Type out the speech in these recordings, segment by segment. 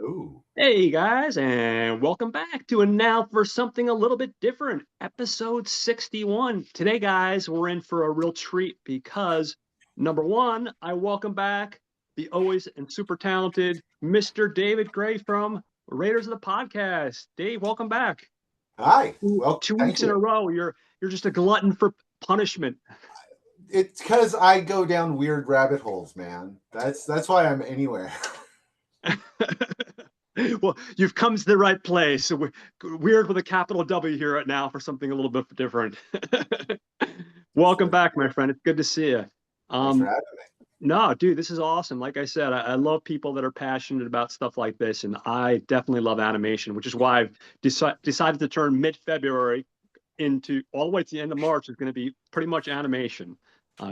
Ooh. Hey guys, and welcome back to a Now for Something a Little Bit Different, episode 61. Today, guys, we're in for a real treat because number one, I welcome back the always and super talented Mr. David Gray from Raiders of the Podcast. Dave, welcome back. Hi. Two, Well, two thank weeks in a you. row. You're just a glutton for punishment. It's because I go down weird rabbit holes, man. That's why I'm anywhere. Well, you've come to the right place. So weird with a capital W here right now for something a little bit different. Welcome So, back, my friend. It's good to see you. thanks for Um, having no, dude, this is awesome. Like I said, I love people that are passionate about stuff like this, and I definitely love animation, which is why I've decided to turn mid-February into all the way to the end of March is going to be pretty much animation.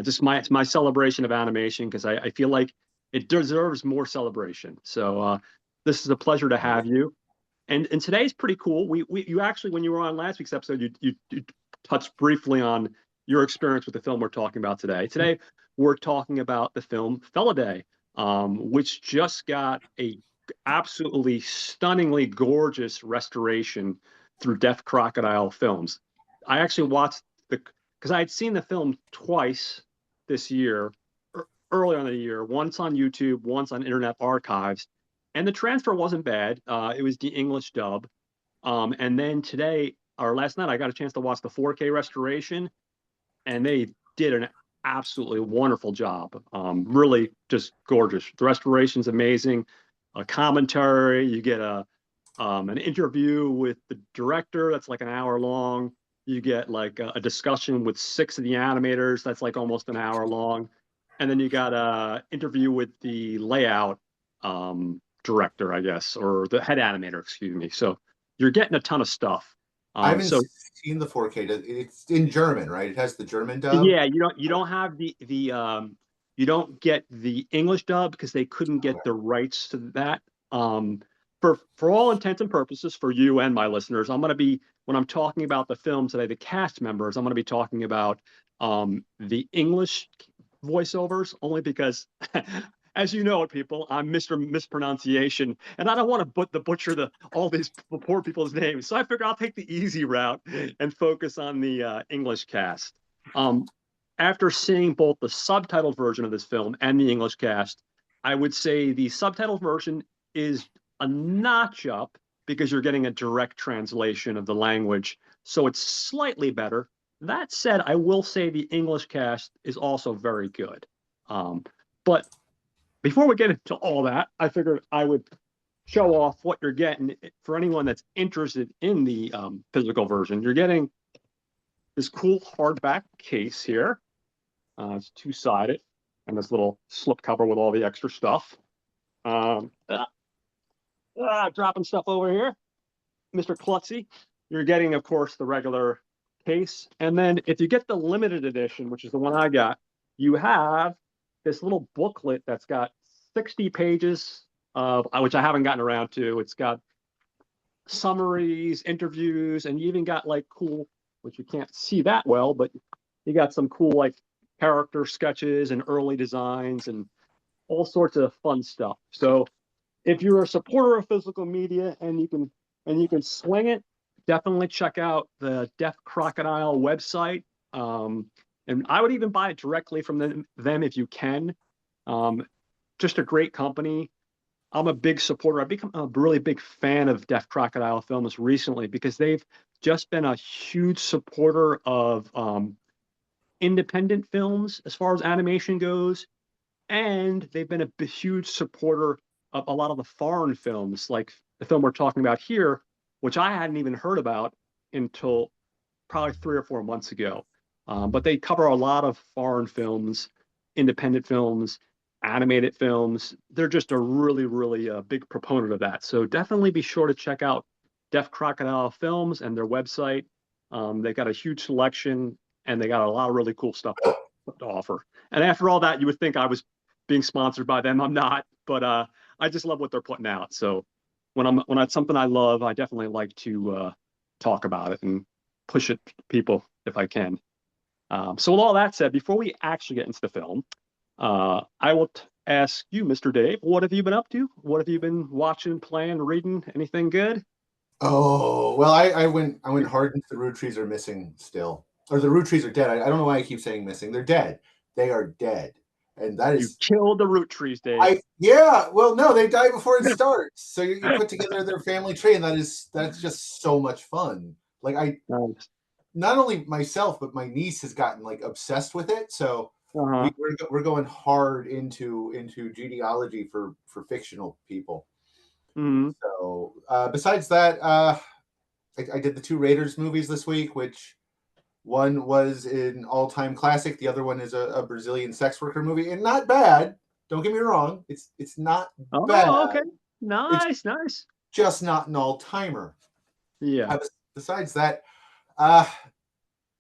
Just my celebration of animation because I feel like it deserves more celebration. So this is a pleasure to me. have you. And today's pretty cool. We you actually when you were on last week's episode, you touched briefly on your experience with the film we're talking about today. Today we're talking about the film Felidae, which just got a absolutely stunningly gorgeous restoration through Deaf Crocodile Films. I actually watched the because I had seen the film twice this year, earlier in the year, once on YouTube, once on Internet Archives, and the transfer wasn't bad. It was the English dub, and then today or last night I got a chance to watch the 4K restoration, and they did an absolutely wonderful job. Really just gorgeous. The restoration's amazing. A commentary, you get an interview with the director that's like an hour long. You get like a discussion with six of the animators that's like almost an hour long, and then you got a interview with the layout director, I guess, or the head animator, excuse me. So you're getting a ton of stuff. I haven't So seen the 4K. It's in German, right? It has the German dub. yeah, you don't have the you don't get the English dub because they couldn't Okay. get the rights to that. Um, for all intents and purposes, for you and my listeners, I'm going to be when I'm talking about the film today, the cast members, I'm going to be talking about the English voiceovers only because, as you know, people, I'm Mr. Mispronunciation, and I don't want to butcher all these poor people's names. So I figure I'll take the easy route and focus on the English cast. Um, After seeing both the subtitled version of this film and the English cast, I would say the subtitled version is a notch up because you're getting a direct translation of the language, so it's slightly better. That said, I will say the English cast is also very good. But before we get into all that, I figured I would show off what you're getting for anyone that's interested in the physical version. You're getting this cool hardback case here. It's two-sided, and this little slip cover with all the extra stuff. Um, ah, Dropping stuff over here, Mr. Klutzy. You're getting, of course, the regular case, and then if you get the limited edition, which is the one I got, you have this little booklet that's got 60 pages of which I haven't gotten around to. It's got summaries, interviews, and you even got like cool, which you can't see that well, but you got some cool like character sketches and early designs and all sorts of fun stuff. So if you're a supporter of physical media and you can swing it, definitely check out the Deaf Crocodile website. And I would even buy it directly from them if you can. Um, just a great company. I'm a big supporter. I've become a really big fan of Deaf Crocodile films recently because they've just been a huge supporter of independent films as far as animation goes, and they've been a huge supporter of a lot of the foreign films, like the film we're talking about here, which I hadn't even heard about until probably 3 or 4 months ago. But they cover a lot of foreign films, independent films, animated films. They're just a really big proponent of that. So definitely be sure to check out Deaf Crocodile Films and their website. They got a huge selection and they got a lot of really cool stuff to offer. And after all that, you would think I was being sponsored by them. I'm not, but I just love what they're putting out. So when it's something I love, I definitely like to talk about it and push it to people if I can. So with all that said, before we actually get into the film, I will ask you, Mr. Dave, what have you been up to? What have you been watching, playing, reading? Anything good? Oh well, I went hard into the root trees are missing still, or the root trees are dead. I don't know why I keep saying missing. They're dead. They are dead, and that You is killed the root trees, Dave. I yeah. Well, no, they die before it starts. So you put together their family tree, and that's just so much fun. Like I Nice. not only myself, but my niece has gotten like obsessed with it. So Uh-huh. we're going hard into genealogy for fictional people. Hmm. So besides that, I did the two Raiders movies this week, which one was an all-time classic. The other one is a Brazilian sex worker movie, and not bad. Don't get me wrong; it's not bad. Oh, okay. It's Nice, nice. just not an all-timer. Yeah, Besides that, uh,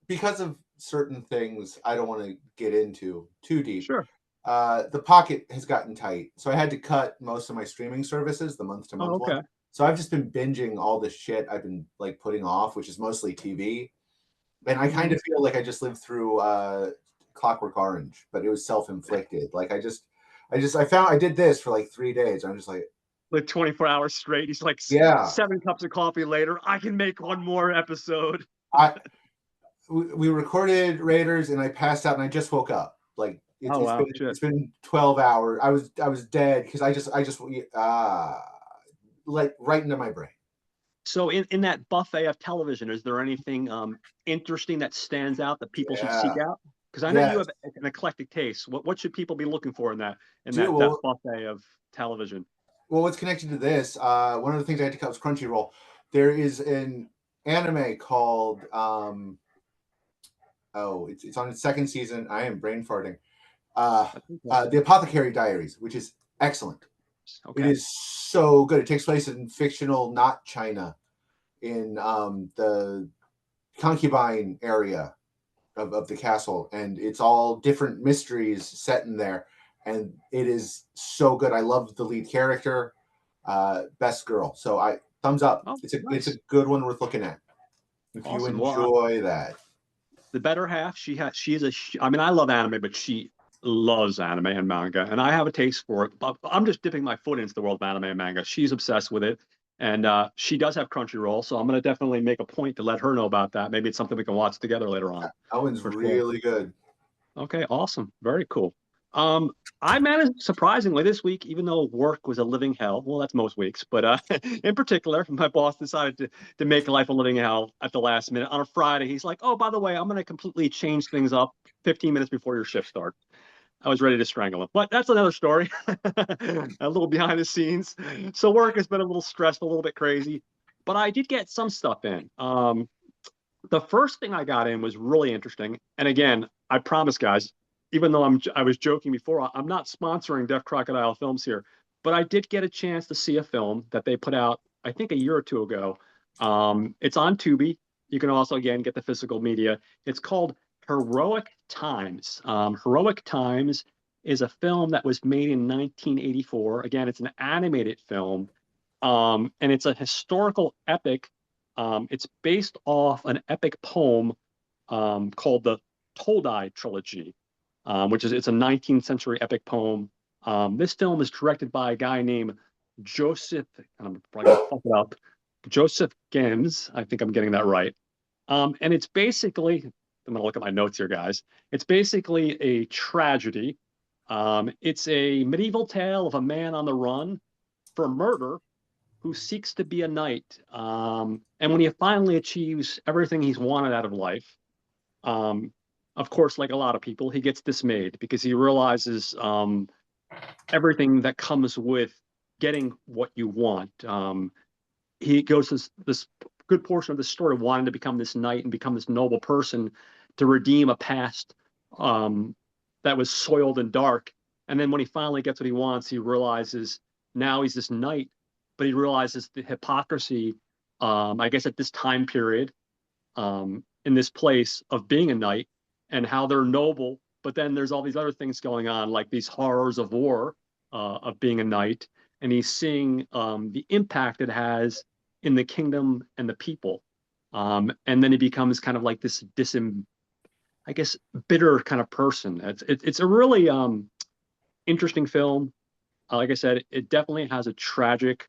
because of certain things I don't want to get into too deep. sure. The pocket has gotten tight, so I had to cut most of my streaming services, the Oh, month-to-month ones. okay. So I've just been binging all the shit I've been like putting off, which is mostly TV. And I kind Hmm. of feel like I just lived through Clockwork Orange, but it was self-inflicted. Like I found I did this for like 3 days. I'm just like, Like 24 hours straight. He's like yeah. 7 cups of coffee later. I can make one more episode. I we recorded Raiders, and I passed out, and I just woke up. Like Oh, it's wow. been Shit. 12 hours. I was dead because I just like right into my brain. So in that buffet of television, is there anything interesting that stands out that people should seek Yeah. out? Because I know you Yes. have an eclectic taste. What should people be looking for in Dude, that buffet of television? what's connected to this? One of the things I had to cut was Crunchyroll. There is an anime called oh, it's on its second season. I am brain farting. Uh, Okay. the Apothecary Diaries, which is excellent. It Okay. is so good. It takes place in fictional, not China, in the concubine area of the castle, and it's all different mysteries set in there, and it is so good. I love the lead character, best girl. So I thumbs up. Oh, It's a nice. good one worth looking at if you Awesome. Well, enjoy that. the better half, she is I mean, I love anime, but she loves anime and manga, and I have a taste for it. But I'm just dipping my foot into the world of anime and manga. She's obsessed with it, and she does have Crunchyroll, so I'm gonna definitely make a point to let her know about that. Maybe it's something we can watch together later on, That one's for sure. really good. Okay, awesome. Very cool. Um, I managed surprisingly this week, even though work was a living hell. Well, that's most weeks, but in particular, my boss decided to make life a living hell at the last minute. On a Friday, he's like, "Oh, by the way, I'm going to completely change things up 15 minutes before your shift starts." I was ready to strangle him, but that's another story. A little behind the scenes. So work has been a little stressful, a little bit crazy, but I did get some stuff in. The first thing I got in was really interesting. And again, I promise, guys, even though I was joking before, I'm not sponsoring Deaf Crocodile Films here, but I did get a chance to see a film that they put out, I think, a year or two ago. It's on Tubi. You can also again get the physical media. It's called Heroic Times. Heroic Times is a film that was made in 1984. Again, it's an animated film, and it's a historical epic. It's based off an epic poem called the Toldi Trilogy, which is it's a 19th century epic poem. This film is directed by a guy named Joseph. I'm probably gonna fuck it up. Joseph Games. I think I'm getting that right. And it's basically, I'm gonna look at my notes here, guys. It's basically a tragedy. It's a medieval tale of a man on the run for murder who seeks to be a knight. And when he finally achieves everything he's wanted out of life, um, of course, like a lot of people, he gets dismayed because he realizes everything that comes with getting what you want. He goes this good portion of the story wanting to become this knight and become this noble person to redeem a past um, that was soiled and dark. And then when he finally gets what he wants, he realizes now he's this knight, but he realizes the hypocrisy, I guess, at this time period, in this place of being a knight and how they're noble. But then there's all these other things going on, like these horrors of war, of being a knight. And he's seeing the impact it has in the kingdom and the people. And then he becomes kind of like this I guess, bitter kind of person. It's a really Interesting film. Like I said, it definitely has a tragic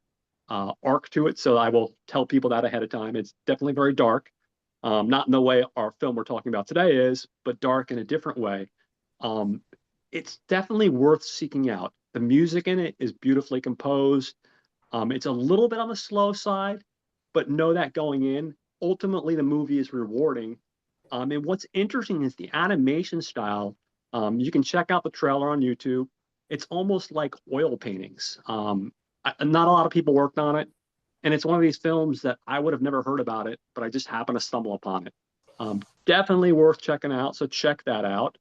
arc to it. So I will tell people that ahead of time. It's definitely very dark. Not in the way our film we're talking about today is, but dark in a different way. Um, it's definitely worth seeking out. The music in it is beautifully composed. It's a little bit on the slow side, but know that going in. Ultimately, the movie is rewarding. And what's interesting is the animation style. You can check out the trailer on YouTube. It's almost like oil paintings. Not a lot of people worked on it, and it's one of these films that I would have never heard about it, but I just happened to stumble upon it. Definitely worth checking out. So check that out.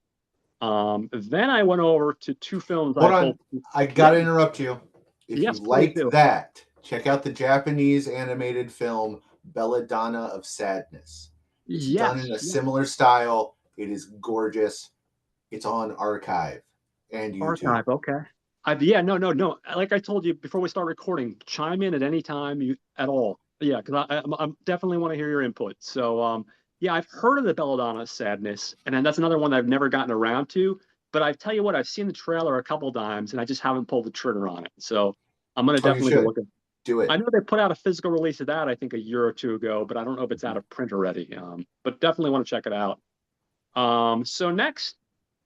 Then I went over to two films Hold I both. on, I Yeah, gotta interrupt you. If you yes, please liked do. that, check out the Japanese animated film Belladonna of Sadness. It's done in Yes, a yes. similar style. It is gorgeous. It's on Archive and YouTube. Archive. Okay. Yeah, no, no, no. Like I told you before we start recording, chime in at any time you at all. Yeah, because I'm definitely want to hear your input. So, yeah, I've heard of the Belladonna Sadness, and then that's another one that I've never gotten around to. But I tell you what, I've seen the trailer a couple times, and I just haven't pulled the trigger on it. So I'm gonna Oh, you definitely be should looking. do I it. know they put out a physical release of that, I think a year or two ago, but I don't know if it's out of print already. But definitely want to check it out. So next.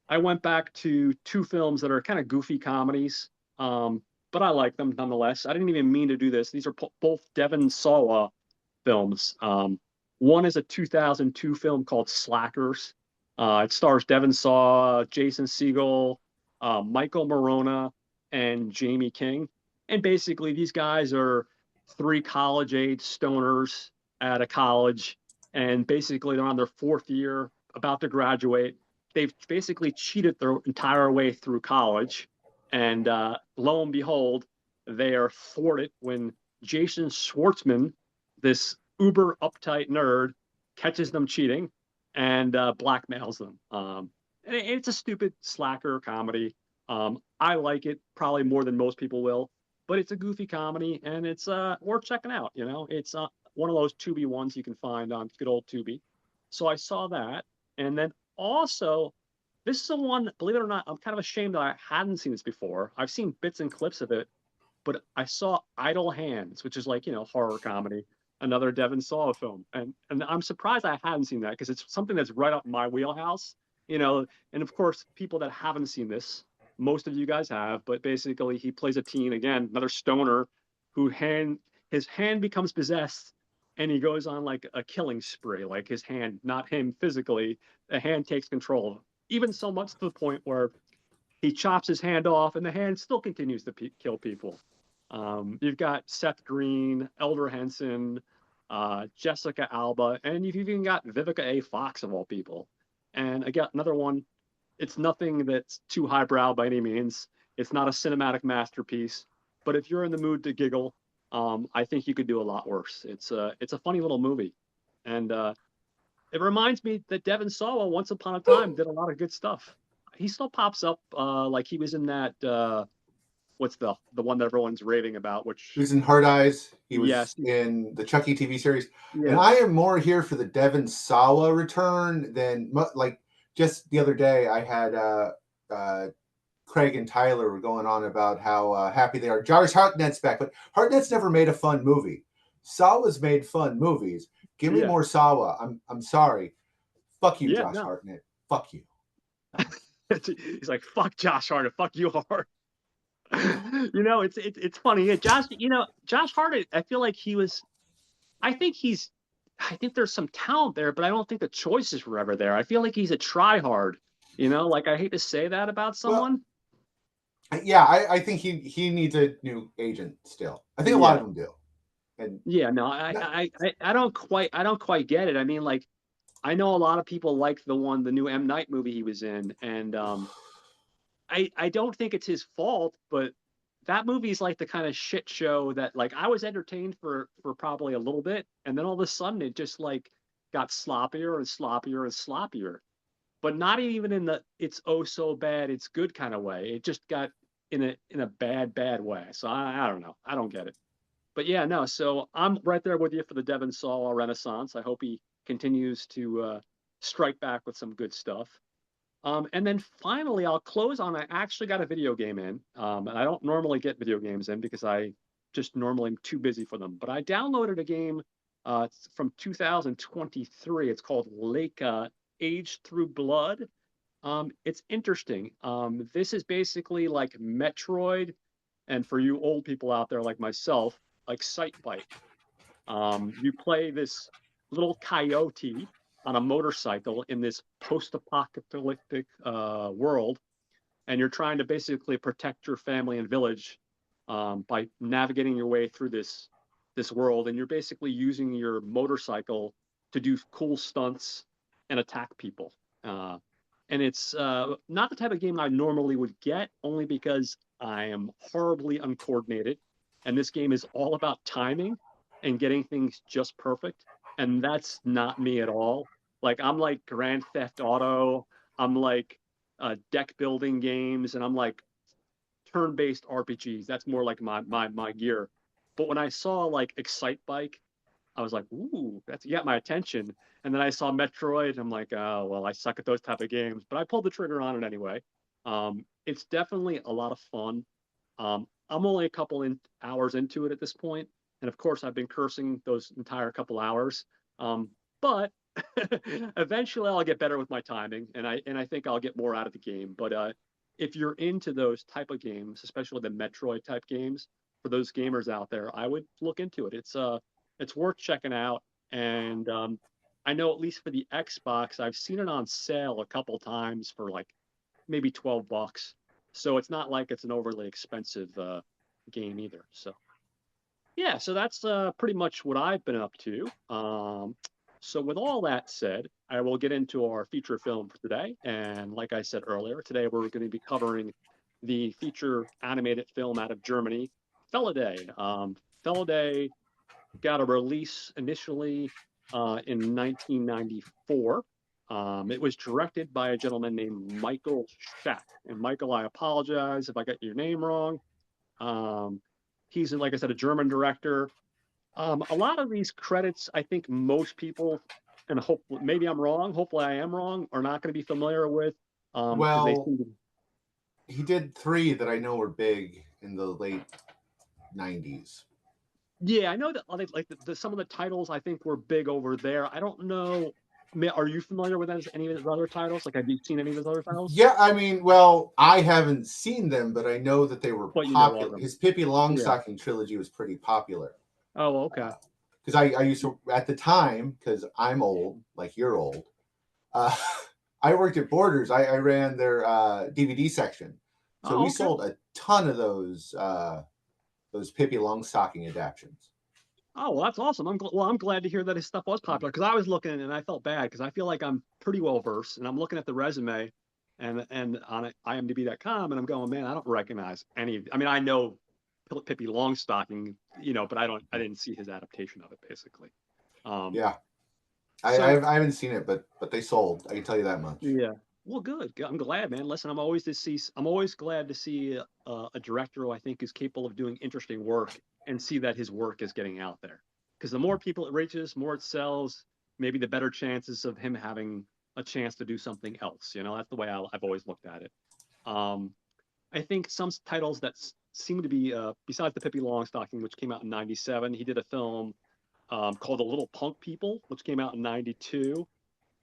I went back to two films that are kind of goofy comedies, but I like them nonetheless. I didn't even mean to do this. These are both Devon Sawa films. One is a 2002 film called Slackers. It stars Devon Sawa, Jason Segel, Michael Morona, and Jamie King. And basically, these guys are three college-age stoners at a college, and basically they're on their fourth year, about to graduate. They've basically cheated their entire way through college, and lo and behold, they are thwarted when Jason Schwartzman, this uber uptight nerd, catches them cheating and blackmails them. And it's a stupid slacker comedy. I like it probably more than most people will, but it's a goofy comedy and it's worth checking out. You know, it's one of those Tubi ones you can find on good old Tubi. So I saw that, and then also this is the one. Believe it or not, I'm kind of ashamed that I hadn't seen this before. I've seen bits and clips of it, but I saw Idle Hands, which is like, horror comedy, another Devon Sawa film. And I'm surprised I hadn't seen that because it's something that's right up my wheelhouse, you know. And of course, people that haven't seen this, most of you guys have, but basically he plays a teen again, another stoner who his hand becomes possessed and he goes on like a killing spree, like his hand, not him physically, the hand takes control. Even so much to the point where he chops his hand off, and the hand still continues to kill people. You've got Seth Green, Elder Henson, Jessica Alba, and you've even got Vivica A. Fox of all people. And again, another one. It's nothing that's too highbrow by any means. It's not a cinematic masterpiece, but if you're in the mood to giggle, I think you could do a lot worse. It's a funny little movie, and it reminds me that Devon Sawa once upon a time did a lot of good stuff. He still pops up like he was in that what's the one that everyone's raving about, He which was in Hard Eyes. He was yes, in the Chucky TV series. And yeah, I am more here for the Devon Sawa return than like just the other day. I had uh, Craig and Tyler were going on about how happy they are. Josh Hartnett's back, but Hartnett's never made a fun movie. Sawa's made fun movies. Give me yeah, more Sawa. I'm sorry. Fuck you, yeah, Josh no. Hartnett. Fuck you. He's like, fuck Josh Hart, fuck you hard. It's funny. Yeah, Josh, Josh Hart, I feel like I think there's some talent there, but I don't think the choices were ever there. I feel like he's a try hard, like I hate to say that about Well, someone. yeah, I think he needs a new agent still. I think a lot Yeah. of them do. And Yeah, no, not, I don't quite get it. I mean, like, I know a lot of people like the new M. Night movie he was in, and I don't think it's his fault, but that movie is like the kind of shit show that like I was entertained for probably a little bit, and then all of a sudden it just like got sloppier and sloppier and sloppier. But not even in the it's oh so bad it's good kind of way. It just got in a bad way. So I don't know. I don't get it. But yeah, no. So I'm right there with you for the Devon Sawa Renaissance. I hope he continues to strike back with some good stuff. And then finally, I'll close on I actually got a video game in. And I don't normally get video games in because I just normally am too busy for them. But I downloaded a game it's from 2023. It's called Lake Age Through Blood. It's interesting. This is basically like Metroid, and for you old people out there like myself, like Sight Bike. You play this little coyote on a motorcycle in this post-apocalyptic world, and you're trying to basically protect your family and village by navigating your way through this world. And you're basically using your motorcycle to do cool stunts and attack people. And it's not the type of game I normally would get, only because I am horribly uncoordinated. And this game is all about timing and getting things just perfect. And that's not me at all. Like, I'm like Grand Theft Auto, I'm like deck building games, and I'm like turn-based RPGs. That's more like my gear. But when I saw like Excite Bike, I was like, ooh, that's got my attention. And then I saw Metroid. I'm like, oh, well, I suck at those type of games, but I pulled the trigger on it anyway. It's definitely a lot of fun. I'm only a couple hours into it at this point, and of course, I've been cursing those entire couple hours. But eventually, I'll get better with my timing, and I think I'll get more out of the game. But if you're into those type of games, especially the Metroid type games, for those gamers out there, I would look into it. It's worth checking out. And I know at least for the Xbox, I've seen it on sale a couple times for like maybe $12. So it's not like it's an overly expensive game either. So yeah, so that's pretty much what I've been up to. So with all that said, I will get into our feature film for today. And like I said earlier, today we're going to be covering the feature animated film out of Germany, Felidae. Felidae got a release initially in 1994. It was directed by a gentleman named Michael Schack. And Michael, I apologize if I got your name wrong. Um, he's, like I said, a German director. A lot of these credits, I think most people, and hopefully, maybe I'm wrong, hopefully I am wrong, are not going to be familiar with because they Well, seem to. he did three that I know were big in the late '90s. Yeah, I know that like some of the titles I think were big over there. I don't know. Are you familiar with any of his other titles? Like, have you seen any of his other titles? Yeah, I mean, well, I haven't seen them, but I know that they were But you know of popular. them. His Pippi Yeah. Longstocking trilogy was pretty popular. Oh, okay. Because I used to, at the time, because I'm old, like you're old, uh, I worked at Borders. I ran their DVD section. So Oh, we okay. sold a ton of those Pippi Longstocking adaptions. Oh, well, that's awesome. I'm glad to hear that his stuff was popular because I was looking and I felt bad because I feel like I'm pretty well versed and I'm looking at the resume and on IMDb.com and I'm going, man, I don't recognize any. I mean, I know Pippi Longstocking, but I didn't see his adaptation of it basically. Um, Yeah, so I haven't seen it, but they sold. I can tell you that much. yeah, well, good. I'm glad, man. Listen, I'm always glad to see a director who I think is capable of doing interesting work and see that his work is getting out there. Because the more people it reaches, more it sells, maybe the better chances of him having a chance to do something else. That's the way I've always looked at it. Um, I think some titles that seem to be, besides the Pippi Longstocking, which came out in '97, he did a film called The Little Punk People, which came out in '92.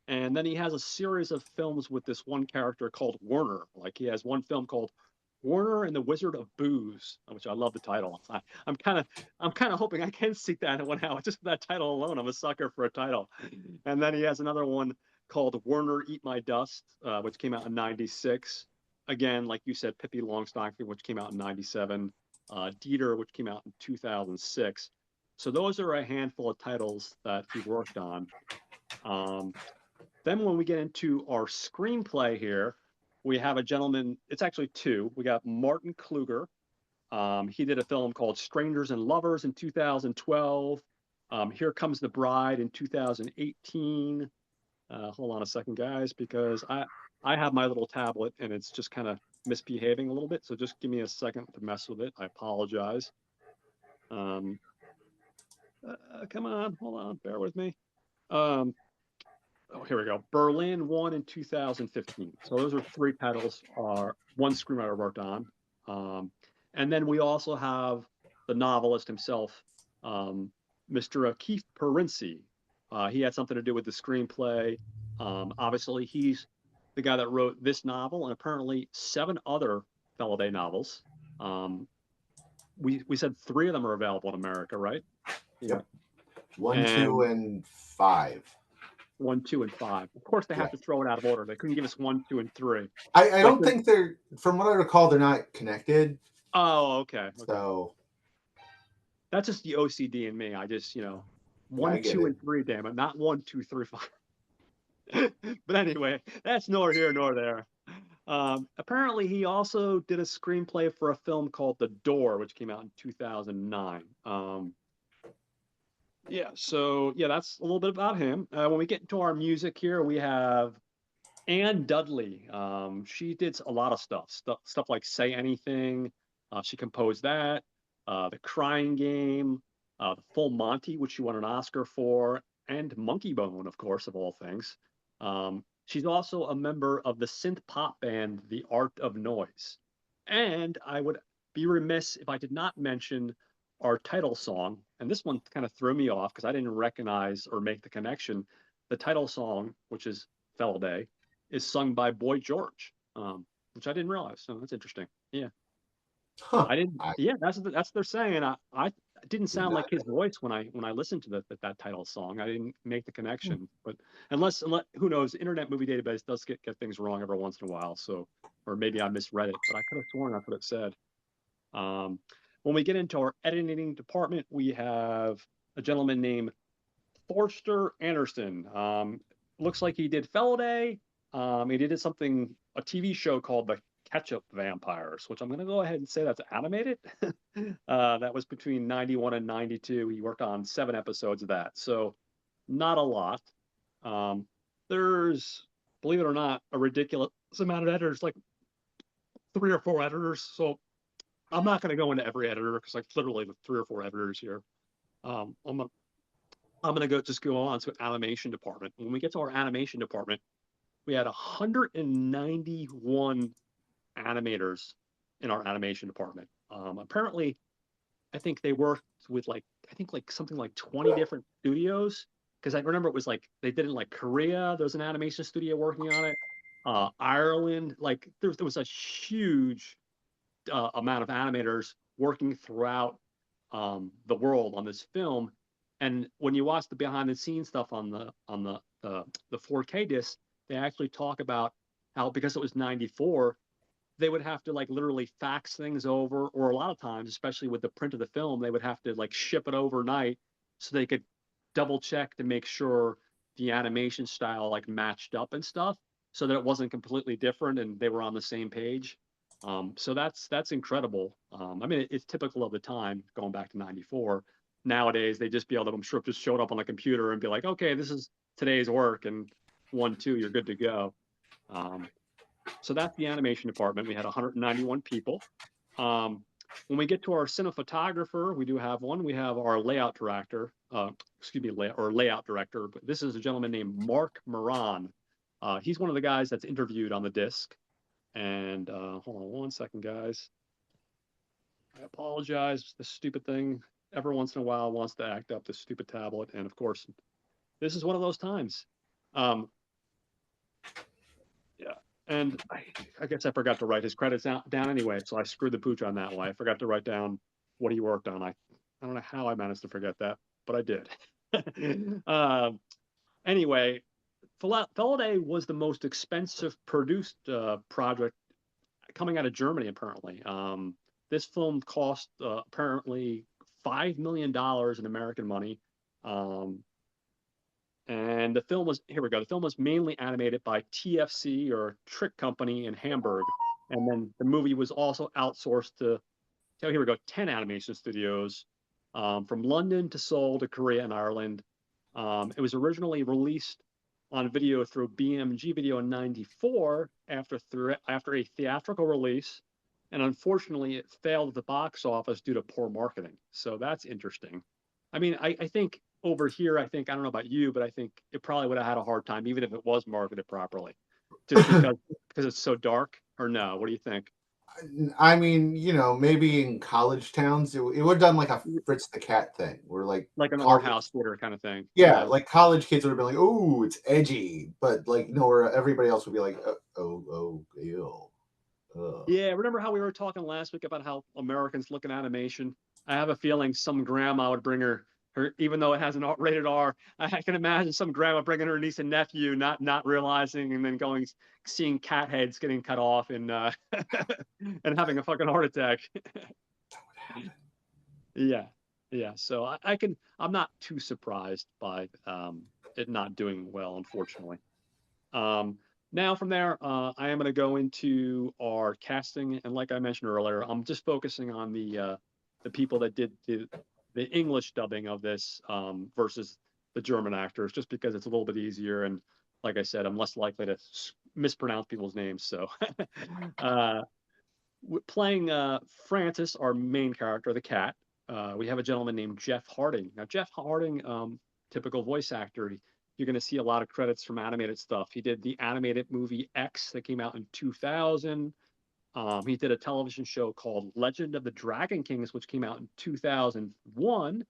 And then he has a series of films with this one character called Werner. Like he has one film called Werner and the Wizard of Booze, which I love the title. I'm kind of hoping I can seek that one out. Just that title alone, I'm a sucker for a title. And then he has another one called Werner Eat My Dust, which came out in '96. Again, like you said, Pippi Longstocking, which came out in '97. Dieter, which came out in 2006. So those are a handful of titles that he worked on. Um, then when we get into our screenplay here, we have a gentleman, it's actually two. We got Martin Kluger. He did a film called Strangers and Lovers in 2012. Here Comes the Bride in 2018. Hold on a second, guys, because I have my little tablet and it's just kind of misbehaving a little bit. So just give me a second to mess with it. I apologize. Um, Come on, hold on, bear with me. Um, Oh, here we go. Berlin won in 2015. So those are three titles. One screenwriter worked on. Um, and then we also have the novelist himself, Mr. Keith Perinci. He had something to do with the screenplay. Obviously, he's the guy that wrote this novel and apparently seven other Felidae novels. Um, we said three of them are available in America, right? Yeah. Yep. One, two, And and five. one, two, and five. Of course, they Yeah. have to throw it out of order. They couldn't give us one, two, and three. I Like don't the think they're, from what I recall, they're not connected. oh, okay, okay. So That's just the OCD in me. I just, yeah, I one, get two, it. and three. Damn it, not one, two, three, five. But anyway, that's nor here nor there. Apparently, he also did a screenplay for a film called The Door, which came out in 2009. Yeah, so yeah, that's a little bit about him. When we get into our music here, we have Anne Dudley. She did a lot of stuff like Say Anything. She composed that. The Crying Game, the Full Monty, which she won an Oscar for, and Monkey Bone, of course, of all things. She's also a member of the synth pop band The Art of Noise. And I would be remiss if I did not mention our title song. And this one kind of threw me off because I didn't recognize or make the connection. The title song, which is Felidae, is sung by Boy George, which I didn't realize. So that's interesting. Yeah, Huh. I didn't. I Yeah, that's what they're saying. I didn't did sound not like his voice when I listened to that title song. I didn't make the connection. But unless who knows, Internet Movie Database does get things wrong every once in a while. So or maybe I misread it, but I could have sworn that's what it said. Um, when we get into our editing department, we have a gentleman named Forster Anderson. Looks like he did Felidae. He did something, a TV show called The Ketchup Vampires, which I'm going to go ahead and say that's animated. That was between 91 and 92. He worked on 7 episodes of that. So not a lot. Um, there's, believe it or not, a ridiculous amount of editors, like 3 or 4 editors. So I'm not going to go into every editor because like literally the 3 or 4 editors here. Um, I'm gonna I'm going to go on to animation department. When we get to our animation department, we had 191 animators in our animation department. Apparently, I think they worked with like something like 20 different studios because I remember it was like they did it in like Korea. There was an animation studio working on it. Ireland, like there was a huge amount of animators working throughout the world on this film. And when you watch the behind the scenes stuff on the 4K disc, they actually talk about how because it was 94, they would have to like literally fax things over, or a lot of times, especially with the print of the film, they would have to like ship it overnight so they could double check to make sure the animation style like matched up and stuff so that it wasn't completely different and they were on the same page. So that's incredible. I mean, it's typical of the time going back to 94. Nowadays, they just be able to, I'm sure, just showed up on the computer and be like, okay, this is today's work and 1, 2, you're good to go. Um, so that's the animation department. We had 191 people. Um, when we get to our cinematographer, we do have one. We have our layout director, layout director. But this is a gentleman named Mark Moran. He's one of the guys that's interviewed on the disc. And hold on 1 second, guys. I apologize. This stupid thing every once in a while wants to act up. This stupid tablet, and of course, this is one of those times. Um, Yeah. And I guess I forgot to write his credits down anyway, so I screwed the pooch on that one. I forgot to write down what he worked on. I don't know how I managed to forget that, but I did. Anyway, Felidae was the most expensive produced project coming out of Germany, apparently. This film cost apparently $5 million in American money. Um, and the film was here we go. The film was mainly animated by TFC or Trick Company in Hamburg, and then the movie was also outsourced to here we go 10 animation studios from London to Seoul to Korea and Ireland. It was originally released on video through BMG Video in '94 after a theatrical release, and unfortunately it failed at the box office due to poor marketing. So that's interesting. I mean, I think over here, I think, I don't know about you, but I think it probably would have had a hard time, even if it was marketed properly, just because it's so dark. Or no? What do you think? I mean, maybe in college towns, it would have done like a Fritz the Cat thing, where like Like an art college, house theater kind of thing. yeah, Yeah. like college kids would have been like, "Oh, it's edgy," but like, no, where everybody else would be like, "Oh, ew." Yeah, remember how we were talking last week about how Americans look at animation? I have a feeling some grandma would bring her, even though it has an rated R. I can imagine some grandma bringing her niece and nephew, not realizing, and then going seeing cat heads getting cut off and and having a fucking heart attack. Yeah, yeah. So I'm not too surprised by it not doing well, unfortunately. Um, Now from there, I am going to go into our casting, and like I mentioned earlier, I'm just focusing on the people that did the English dubbing of this versus the German actors, just because it's a little bit easier, and like I said, I'm less likely to mispronounce people's names. So, uh, playing Francis, our main character, the cat, we have a gentleman named Jeff Harding. Now, Jeff Harding, typical voice actor, you're going to see a lot of credits from animated stuff. He did the animated movie X that came out in 2000. He did a television show called Legend of the Dragon Kings, which came out in 2001.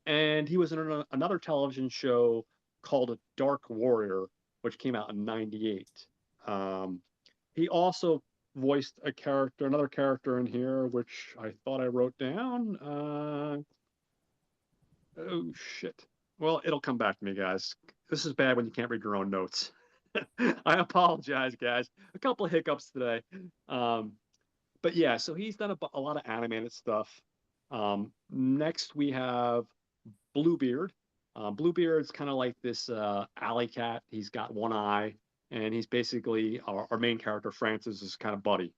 And he was in another television show called Dark Warrior, which came out in 98. Um, he also voiced another character in here, which I thought I wrote down. Oh shit. Well, it'll come back to me, guys. This is bad when you can't read your own notes. I apologize, guys. A couple of hiccups today. Um, but yeah, so he's done a lot of animated stuff. Next, we have Bluebeard. Bluebeard's kind of like this alley cat. He's got one eye, and he's basically our main character, Francis' kind of buddy.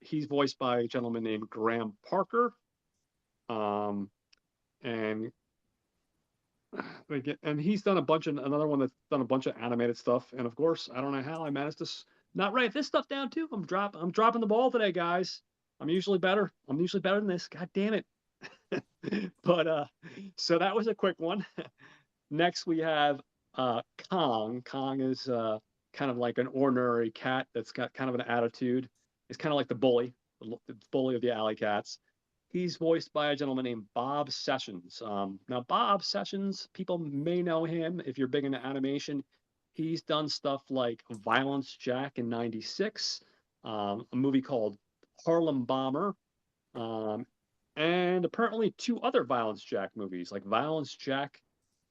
He's voiced by a gentleman named Graham Parker. Um, and and he's done another one that's done a bunch of animated stuff. And of course, I don't know how I managed to not write this stuff down too. I'm dropping the ball today, guys. I'm usually better. I'm usually better than this. God damn it. But so that was a quick one. Next, we have Kong. Kong is kind of like an ordinary cat that's got kind of an attitude. It's kind of like the bully of the alley cats. He's voiced by a gentleman named Bob Sessions. Now, Bob Sessions, people may know him if you're big into animation. He's done stuff like Violence Jack in '96, a movie called Harlem Bomber, um, and apparently two other Violence Jack movies, like Violence Jack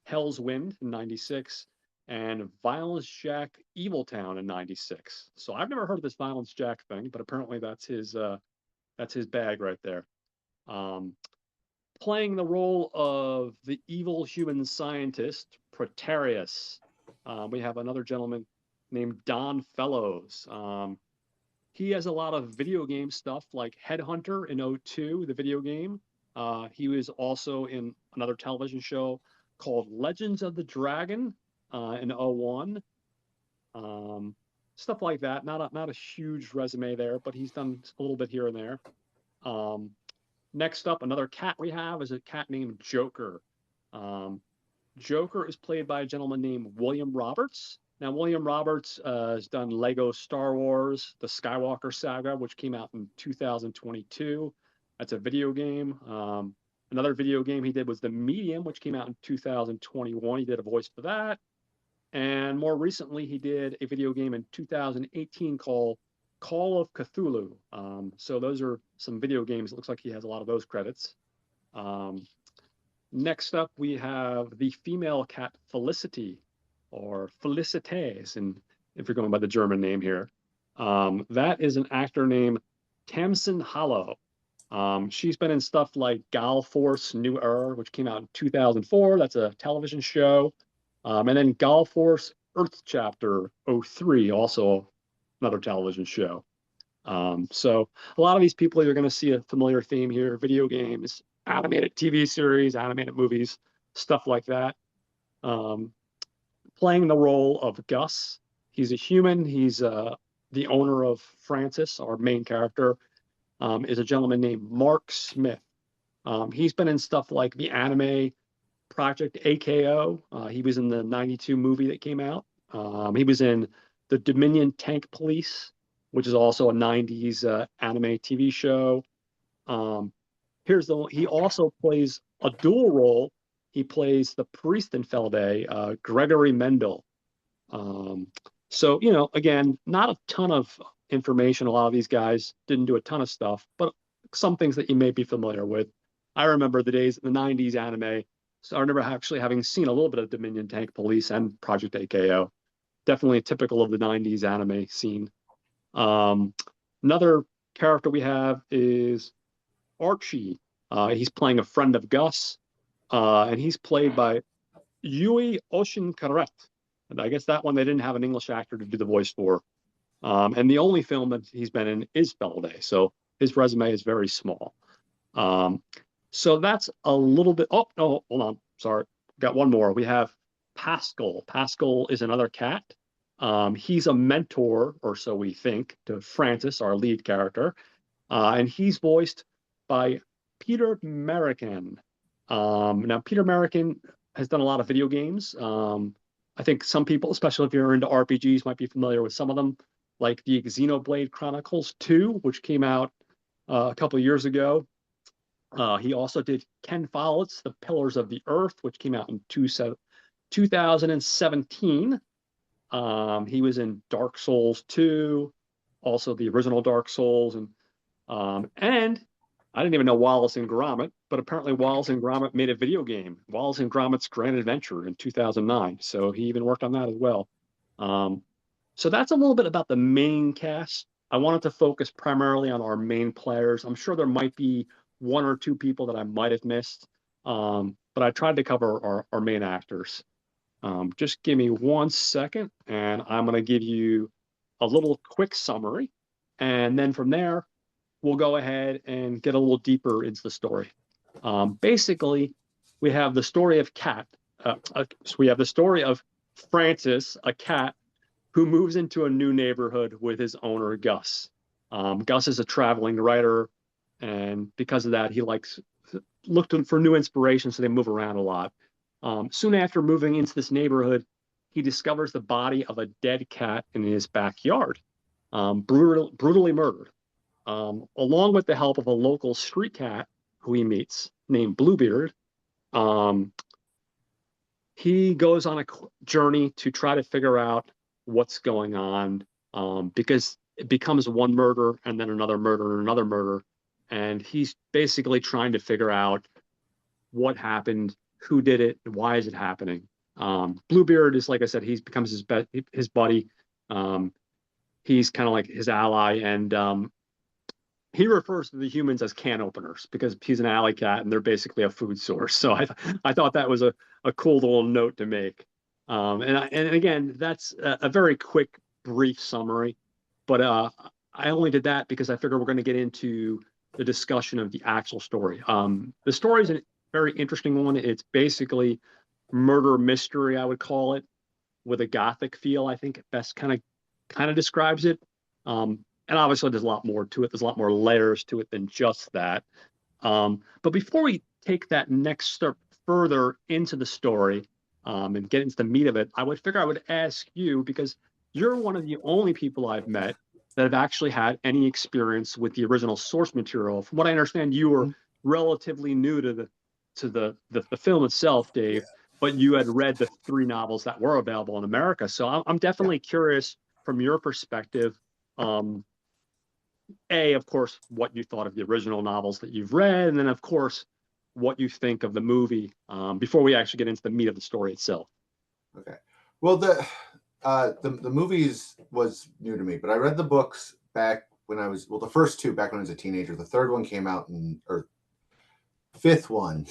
Hell's Wind in '96 and Violence Jack Evil Town in '96. So I've never heard of this Violence Jack thing, but apparently that's his bag right there. Um, Playing the role of the evil human scientist Proterius, we have another gentleman named Don Fellows. He has a lot of video game stuff like Headhunter in '02, the video game. He was also in another television show called Legends of the Dragon in '01. Um, Stuff like that. Not a huge resume there, but he's done a little bit here and there. Um, Next up, another cat we have is a cat named Joker. Um, Joker is played by a gentleman named William Roberts. Now, William Roberts has done Lego Star Wars, the Skywalker Saga, which came out in 2022. That's a video game. Another video game he did was The Medium, which came out in 2021. He did a voice for that. And more recently, he did a video game in 2018 called Call of Cthulhu. So those are some video games. It looks like he has a lot of those credits. Um, Next up, we have the female cat Felicity, or Felicitas, and if you're going by the German name here. That is an actor named Tamsin Hollow. She's been in stuff like Gal Force New Era, which came out in 2004. That's a television show. And then Gal Force Earth Chapter '03, also another television show. So a lot of these people, you're going to see a familiar theme here: video games, animated TV series, animated movies, stuff like that. Um, Playing the role of Gus. He's a human. He's the owner of Francis, our main character, is a gentleman named Mark Smith. He's been in stuff like the anime Project AKO. He was in the '92 movie that came out. He was in the Dominion Tank Police, which is also a '90s anime TV show. Um, he also plays a dual role. He plays the priest in Felidae, Gregory Mendel. Um, so, again, not a ton of information. A lot of these guys didn't do a ton of stuff, but some things that you may be familiar with. I remember the days in the '90s anime. So I remember actually having seen a little bit of Dominion Tank Police and Project AKO. Definitely typical of the '90s anime scene. Um, Another character we have is Archie. He's playing a friend of Gus, and he's played by Yui Oshinkaret. And I guess that one they didn't have an English actor to do the voice for. And the only film that he's been in is Felidae, so his resume is very small. Um, so that's a little bit. Oh no, hold on. Sorry, got one more. We have Pascal. Pascal is another cat. He's a mentor, or so we think, to Francis, our lead character, and he's voiced by Peter American. Now, Peter American has done a lot of video games. I think some people, especially if you're into RPGs, might be familiar with some of them, like the Xenoblade Chronicles 2, which came out a couple of years ago. He also did Ken Follett's The Pillars of the Earth, which came out in 2017. He was in Dark Souls 2, also the original Dark Souls, and I didn't even know Wallace and Gromit, but apparently Wallace and Gromit made a video game, Wallace and Gromit's Grand Adventure in 2009. So he even worked on that as well. Um, so that's a little bit about the main cast. I wanted to focus primarily on our main players. I'm sure there might be one or two people that I might have missed, but I tried to cover our main actors. Just give me 1 second, and I'm going to give you a little quick summary. And then from there, we'll go ahead and get a little deeper into the story. Basically, we have the story of so we have the story of Francis, a cat who moves into a new neighborhood with his owner, Gus. Gus is a traveling writer, and because of that, he likes looked for new inspiration, so they move around a lot. Soon after moving into this neighborhood, he discovers the body of a dead cat in his backyard, brutally murdered. Along with the help of a local street cat who he meets named Bluebeard, um, he goes on a journey to try to figure out what's going on, because it becomes one murder and then another murder and another murder. And he's basically trying to figure out what happened, who did it, and why is it happening. Bluebeard is, like I said, he becomes his buddy. He's kind of like his ally, and he refers to the humans as can openers because he's an alley cat and they're basically a food source. So I thought that was a cool little note to make. And again, that's a very quick, brief summary, but I only did that because I figured we're going to get into the discussion of the actual story. The story is a very interesting one. It's basically murder mystery, I would call it, with a gothic feel. I think it best kind of describes it. And obviously, there's a lot more to it. There's a lot more layers to it than just that. But before we take that next step further into the story, and get into the meat of it, I would figure I would ask you, because you're one of the only people I've met that have actually had any experience with the original source material. From what I understand, you were relatively new to the film itself, Dave, but you had read the 3 novels that were available in America. So I'm definitely curious from your perspective. Of course, what you thought of the original novels that you've read, and then, of course, what you think of the movie, before we actually get into the meat of the story itself. Okay. Well, the movies was new to me, but I read the books back when I was, the first 2 back when I was a teenager. The third one came out or 5th one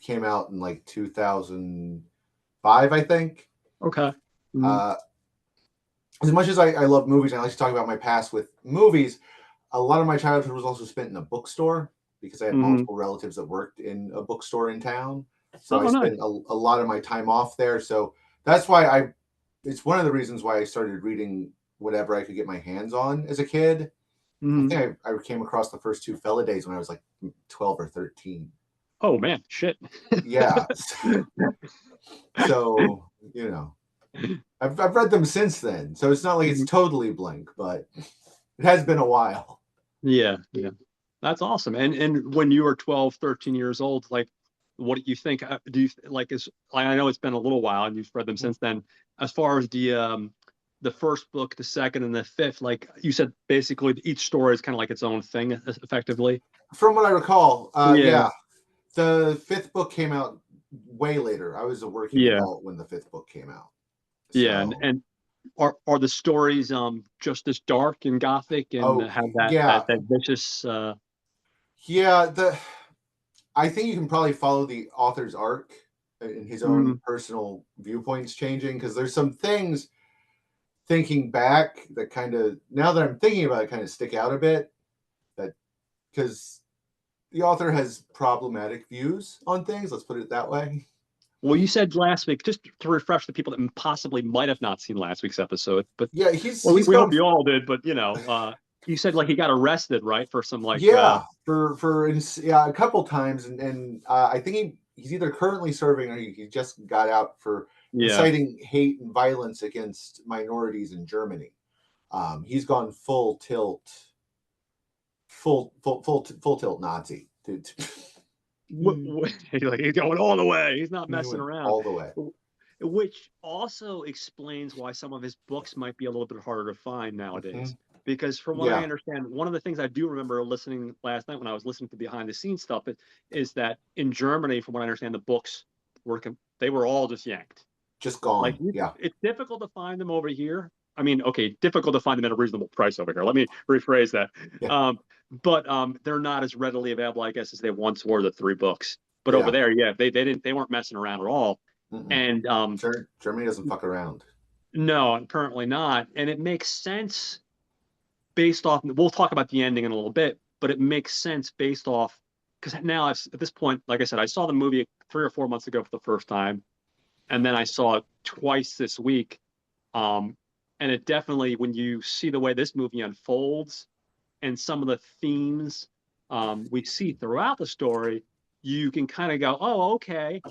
came out in like 2005, I think. Okay. Mm-hmm. As much as I love movies, and I like to talk about my past with movies, a lot of my childhood was also spent in a bookstore because I had multiple relatives that worked in a bookstore in town. So I spent Nice. a lot of my time off there. So that's why it's one of the reasons why I started reading whatever I could get my hands on as a kid. I think I came across the first 2 Felidaes when I was like 12 or 13. Oh man, shit. Yeah. So, you know, I've read them since then. So it's not like it's Mhm. totally blank, but it has been a while. Yeah, yeah. That's awesome. And when you were 12, 13 years old, like what do you think? Do you like is I know it's been a little while and you've read them since then. As far as the first book, the second, and the fifth, like you said, basically each story is kind of like its own thing, effectively. From what I recall, Yeah, yeah, the fifth book came out way later. I was a working yeah, adult when the fifth book came out. yeah. So, And are the stories just as dark and gothic and oh, have yeah. that vicious Yeah, I think you can probably follow the author's arc in his own mm, personal viewpoints changing because there's some things thinking back that kind of now that I'm thinking about it kind of stick out a bit that because the author has problematic views on things, let's put it that way. well, you said last week, just to refresh the people that possibly might have not seen last week's episode, but Yeah, well, he's we hope gone. you all did, but you said like he got arrested, right, for some like Yeah, yeah, a couple times, and I think he's either currently serving or he just got out for yeah. inciting hate and violence against minorities in Germany. He's gone full tilt Nazi. Like he's going all the way. He's not He messing went around. all the way. Which also explains why some of his books might be a little bit harder to find Hmm. nowadays. Because from what I Yeah, understand, one of the things I do remember listening last night when I was listening to behind the scenes stuff is that in Germany, from what I understand, the books they were all just yanked. just Like gone. Yeah, it's difficult to find them over here. I mean, okay, difficult to find them at a reasonable price over here. Let me rephrase that. yeah, But they're not as readily available, I guess, as they once were. The three books, but over yeah. there, yeah, they weren't messing around at all. Mm-mm. And Germany doesn't fuck around. no, currently not. And it makes sense based off. We'll talk about the ending in a little bit, but it makes sense based off because now at this point, like I said, I saw the movie 3 or 4 months ago for the first time, and then I saw it twice this week. Um, and it definitely, when you see the way this movie unfolds and some of the themes we see throughout the story, you can kind of go, oh, okay.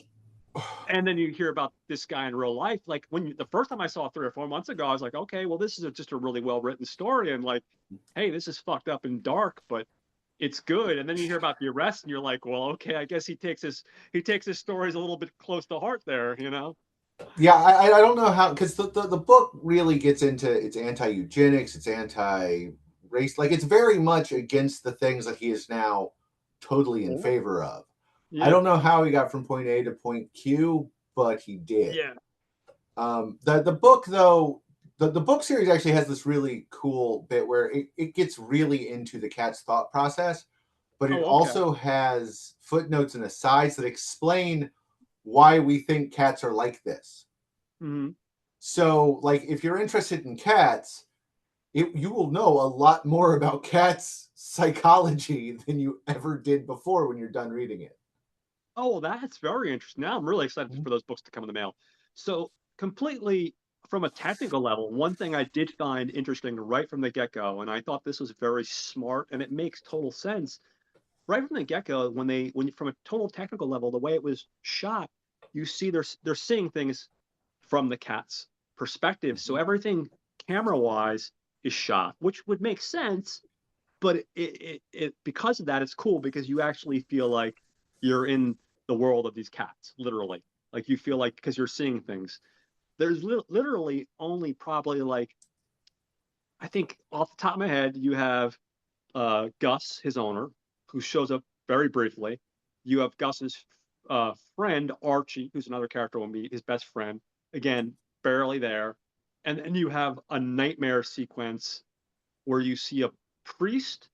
And then you hear about this guy in real life. Like the first time I saw it 3 or 4 months ago, I was like, okay, well, this is just a really well written story. And like, hey, this is fucked up and dark, but it's good. And then you hear about the arrest, and you're like, well, okay, I guess he takes his stories a little bit close to heart there, you know? Yeah, I don't know how because the book really gets into it's anti eugenics, it's anti race, like it's very much against the things that he is now totally in favor of. I Yeah, don't know how he got from point A to point Q, but he did. yeah. The book though, the book series actually has this really cool bit where it gets really into the cat's thought process, but it Oh, okay. also has footnotes and asides that explain why we think cats are like this. Hmm. So, like, if you're interested in cats, you will know a lot more about cats' psychology than you ever did before when you're done reading it. Oh, well, that's very interesting. Now I'm really excited for those books to come in the mail. So, completely from a technical level, one thing I did find interesting right from the get-go, and I thought this was very smart, and it makes total sense. Right from the get-go, from a total technical level, the way it was shot, you see they're seeing things from the cat's perspective. So Mhm. everything camera-wise is shot, which would make sense, but because of that, it's cool because you actually feel like you're in the world of these cats, literally. Like you feel like because you're seeing things. There's literally only probably like I think off the top of my head, you have Gus, his owner, who shows up very briefly. You have Gus's friend Archie, who's another character we'll meet, his best friend. Again, barely there. And then you have a nightmare sequence where you see a priest.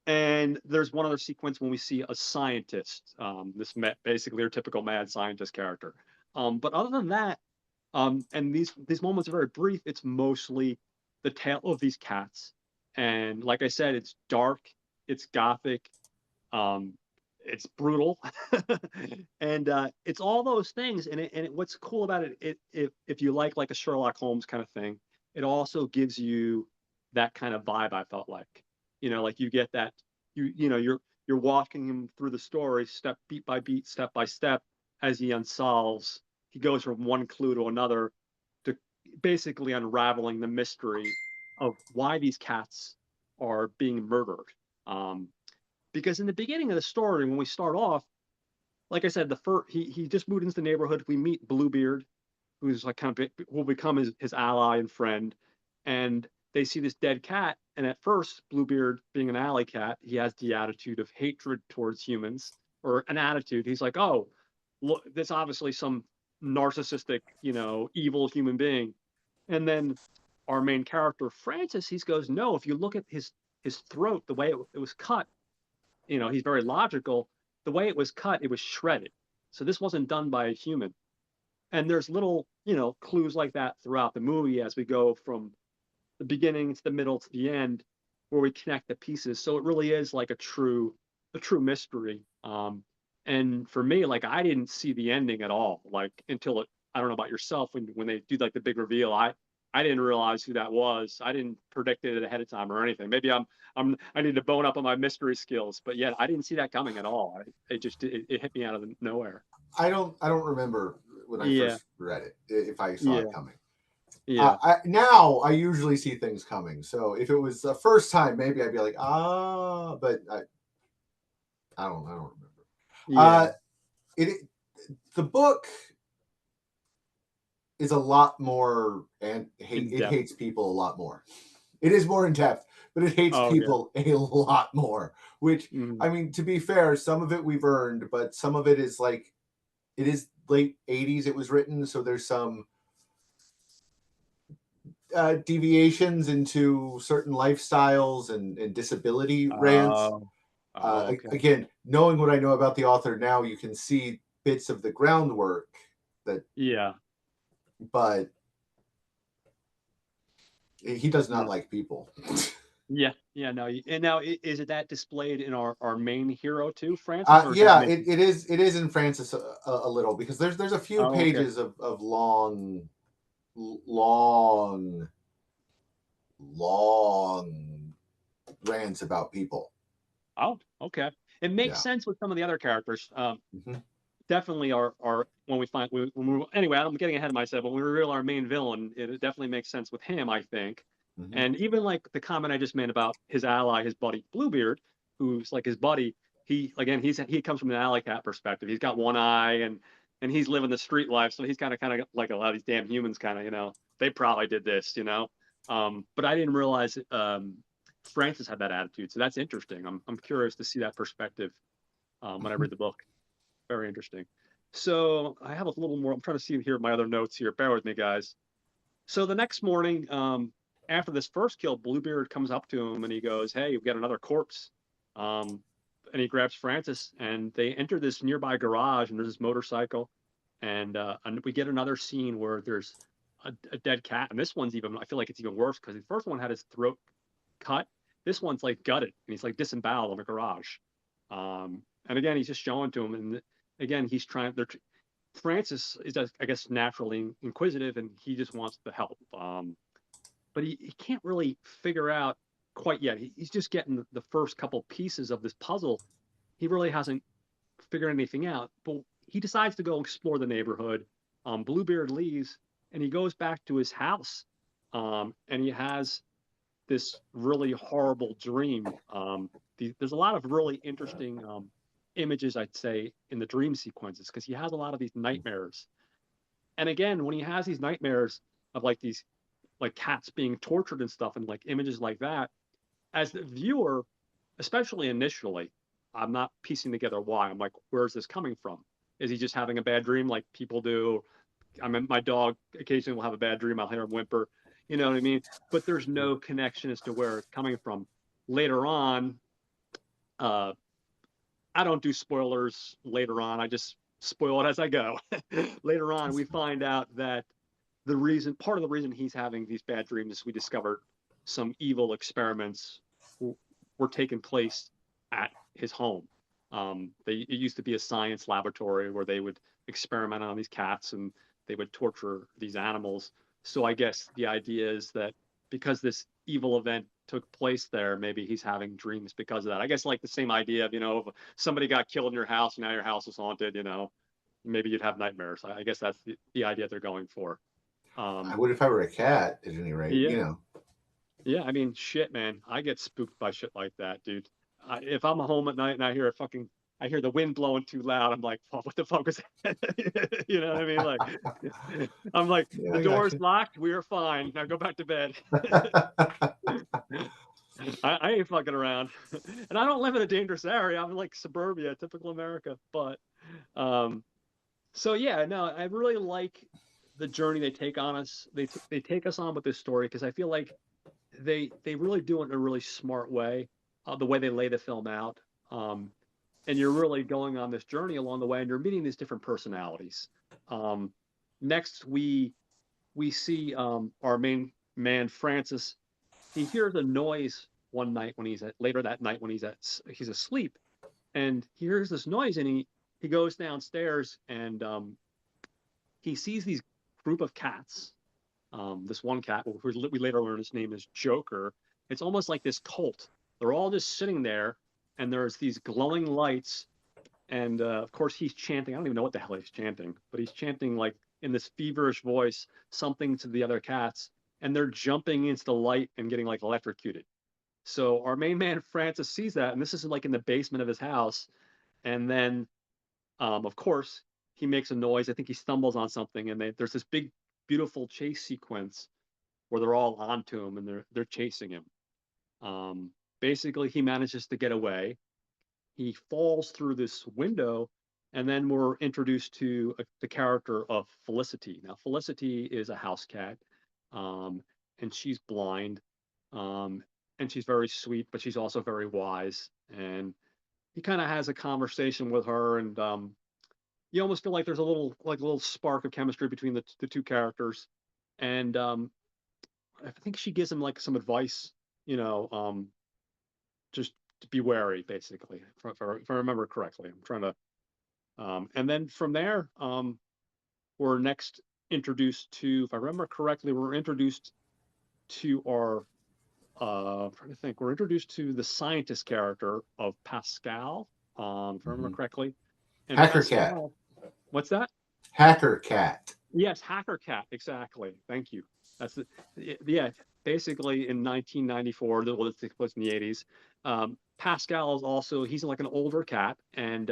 And there's one other sequence when we see a scientist, basically your typical mad scientist character. But other than that, and these moments are very brief. It's mostly the tale of these cats, and like I said, it's dark, it's gothic, um, it's brutal, and it's all those things. What's cool about if you like a Sherlock Holmes kind of thing, it also gives you that kind of vibe. I felt like, like you get that you know you're walking him through the story, step beat by beat, step by step, as he unsolves. He goes from one clue to another, to basically unraveling the mystery of why these cats are being murdered. Um, because in the beginning of the story, when we start off, like I said, he just moved into the neighborhood. We meet Bluebeard, who's like kind of will become his ally and friend, and they see this dead cat. And at first, Bluebeard, being an alley cat, he has the attitude of hatred towards humans, or an attitude. He's like, oh, look, this obviously some narcissistic, evil human being. And then our main character Francis, he goes, no, if you look at his throat, the way it was cut, he's very logical. The way it was cut, it was shredded. So this wasn't done by a human. And there's little, clues like that throughout the movie as we go from the beginning to the middle to the end, where we connect the pieces. So it really is like a true mystery. And for me, like I didn't see the ending at all, like until it. I don't know about yourself when they do like the big reveal. I didn't realize who that was. I didn't predict it ahead of time or anything. Maybe I need to bone up on my mystery skills, but yeah, I didn't see that coming at all. It hit me out of nowhere. I don't remember when I Yeah, first read it if I saw it yeah, coming. yeah. Now I usually see things coming. So if it was the first time, maybe I'd be like, but I don't remember. Uh, Yeah, it the book is a lot more, and in it depth. hates people a lot more. It is more in depth, but it hates Oh yeah. people a lot more. Which, Mm. I mean, to be fair, some of it we've earned, but some of it is like it is late '80s. It was written, so there's some deviations into certain lifestyles and disability rants. Oh, oh, okay. Again, knowing what I know about the author now, you can see bits of the groundwork that, Yeah. but he does not No. like people. Yeah. Yeah. No. And now, is it that displayed in our main hero too, Francis, or is that Yeah, missing? it is in Francis a little, because there's a few Oh, okay. pages of long long rants about people. Oh, okay. It makes Yeah. sense with some of the other characters. Hmm. Definitely are when we find when we anyway. I'm getting ahead of myself. When we reveal our main villain, it definitely makes sense with him, I think. Hmm. And even like the comment I just made about his ally, his buddy Bluebeard, who's like his buddy. He again, he comes from an alley cat perspective. He's got one eye, and he's living the street life, so he's kind of like a lot of these damn humans. Kind of, they probably did this. But I didn't realize Francis had that attitude. So that's interesting. I'm curious to see that perspective when I read the book. Very interesting. So I have a little more. I'm trying to see here my other notes here. Bear with me, guys. So the next morning, after this first kill, Bluebeard comes up to him and he goes, "Hey, we've got another corpse." Um, and he grabs Francis, and they enter this nearby garage, and there's this motorcycle, and we get another scene where there's a dead cat, and this one's even. I feel like it's even worse because the first one had his throat cut. This one's like gutted, and he's like disemboweled in the garage. And again, he's just showing to him, and again, he's trying. Francis is, I guess, naturally inquisitive, and he just wants to help. But he can't really figure out quite yet. He's just getting the first couple pieces of this puzzle. He really hasn't figured anything out. But he decides to go explore the neighborhood. Bluebeard leaves, and he goes back to his house, and he has this really horrible dream. There's a lot of really interesting images, I'd say, in the dream sequences because he has a lot of these nightmares. And again, when he has these nightmares of like these like cats being tortured and stuff, and like images like that, as the viewer, especially initially, I'm not piecing together why. I'm like, where's this coming from? Is he just having a bad dream like people do? I mean, my dog occasionally will have a bad dream. I'll hear him whimper. You know what I mean? But there's no connection as to where it's coming from. Later on, uh, I don't do spoilers later on. I just spoil it as I go. Later on, we find out that part of the reason he's having these bad dreams is we discovered some evil experiments were taking place at his home. It used to be a science laboratory where they would experiment on these cats and they would torture these animals. So I guess the idea is that because this evil event took place there, maybe he's having dreams because of that. I guess like the same idea of, if somebody got killed in your house and now your house is haunted, maybe you'd have nightmares. I guess that's the idea they're going for. I Um, would if I were a cat, at any rate, yeah, yeah. I mean, shit, man. I get spooked by shit like that, dude. If I'm home at night and I hear the wind blowing too loud, I'm like, oh, what the fuck was that? You know what I mean? Like, I'm like, Yeah, the I got door's you. locked. We are fine. Now go back to bed. I ain't fucking around, and I don't live in a dangerous area. I'm in like suburbia, typical America. But um, so yeah, no, I really like the journey they take on us. They take us on with this story because I feel like they really do it in a really smart way, the way they lay the film out. Um, and you're really going on this journey along the way, and you're meeting these different personalities. Um, next, we see our main man Francis. He hears a noise one night when later that night when he's asleep, and he hears this noise, and he goes downstairs, and he sees these group of cats. This one cat, who we later learn his name is Joker. It's almost like this cult. They're all just sitting there, and there's these glowing lights, and of course he's chanting. I don't even know what the hell he's chanting, but he's chanting like in this feverish voice something to the other cats, and they're jumping into the light and getting like electrocuted. So our main man Francis sees that, and this is like in the basement of his house. And then, of course, he makes a noise. I think he stumbles on something, and there's this big, beautiful chase sequence where they're all onto him and they're chasing him. Basically, he manages to get away. He falls through this window, and then we're introduced to the character of Felicity. Now, Felicity is a house cat, um, and she's blind, um, and she's very sweet, but she's also very wise. And he kind of has a conversation with her, and you almost feel like there's a little spark of chemistry between the two characters. And I think she gives him like some advice, you know, just to be wary, basically, if I remember correctly. I'm trying to, and then from there, we're next introduced to, if I remember correctly, we're introduced to our, I'm trying to think, we're introduced to the scientist character of Pascal, if I remember Mhm. correctly. And Hacker cat. Pascal, what's that? Hacker cat. Yes, Hacker Cat, exactly. Thank you. That's yeah. Basically, in 1994, well, it was in the 80s. Pascal is also he's like an older cat, and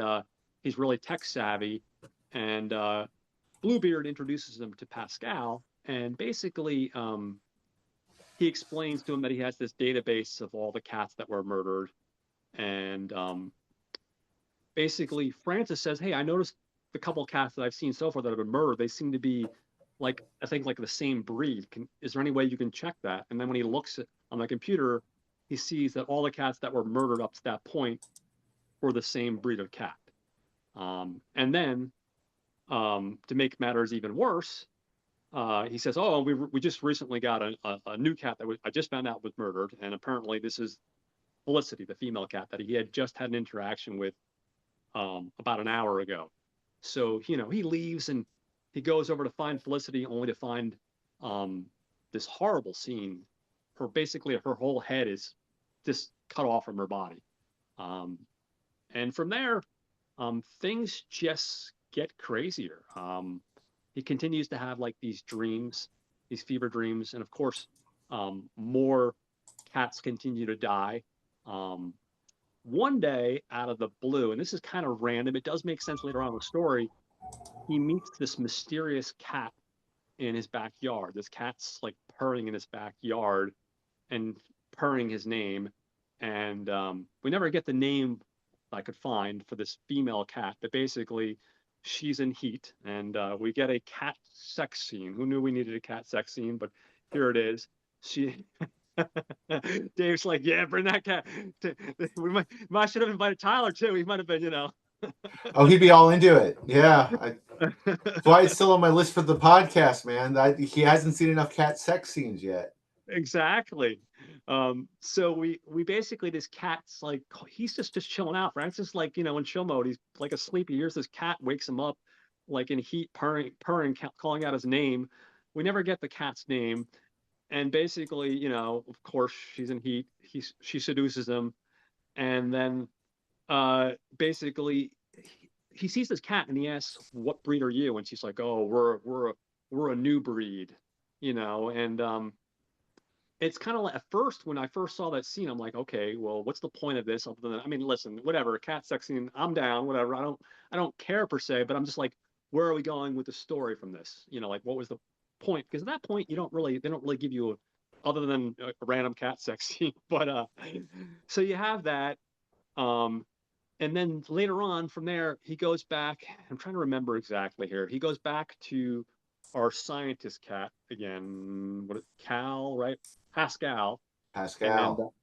he's really tech savvy. And Bluebeard introduces him to Pascal, and basically, he explains to him that he has this database of all the cats that were murdered, and basically Francis says, "Hey, I noticed the couple cats that I've seen so far that have been murdered. They seem to be like I think like the same breed. Is there any way you can check that?" And then when he looks on the computer, he sees that all the cats that were murdered up to that point were the same breed of cat. And then to make matters even worse, he says, "Oh, we just recently got a new cat that I just found out was murdered, and apparently this is Felicity, the female cat that he had just had an interaction with about an hour ago." So, he leaves and he goes over to find Felicity only to find um, this horrible scene. Basically, her whole head is just cut off from her body. Um, and from there, things just get crazier. He continues to have like these dreams, these fever dreams. And of course, more cats continue to die. Um, One day out of the blue, and this is kind of random, it does make sense later on in the story, he meets this mysterious cat in his backyard. This cat's like purring in his backyard and purring his name. And we never get the name I could find for this female cat, but basically she's in heat. And we get a cat sex scene. Who knew we needed a cat sex scene? But here it is. She Dave's like, yeah, bring that cat. We might should have invited Tyler too. He might have been. Oh, he'd be all into it. Yeah. That's why it's still on my list for the podcast, man. He hasn't seen enough cat sex scenes yet. Exactly. So we basically this cat's like he's just chilling out. Francis like in chill mode. He's like asleep. He hears this cat wakes him up, like in heat, purring, calling out his name. We never get the cat's name, and basically, of course, she's in heat. She seduces him, and then basically he sees this cat and he asks, "What breed are you?" And she's like, "Oh, we're a new breed," and it's kind of like at first when I first saw that scene, I'm like, okay, well, what's the point of this? Other than, I mean, listen, whatever, cat sex scene, I'm down, whatever. I don't care per se, but I'm just like, where are we going with the story from this? Like what was the point? Because at that point, they don't really give you other than a random cat sex scene. But so you have that, um, and then later on from there, he goes back. I'm trying to remember exactly here. He goes back to our scientist cat again. What is Cal, right? Pascal, and Pascal.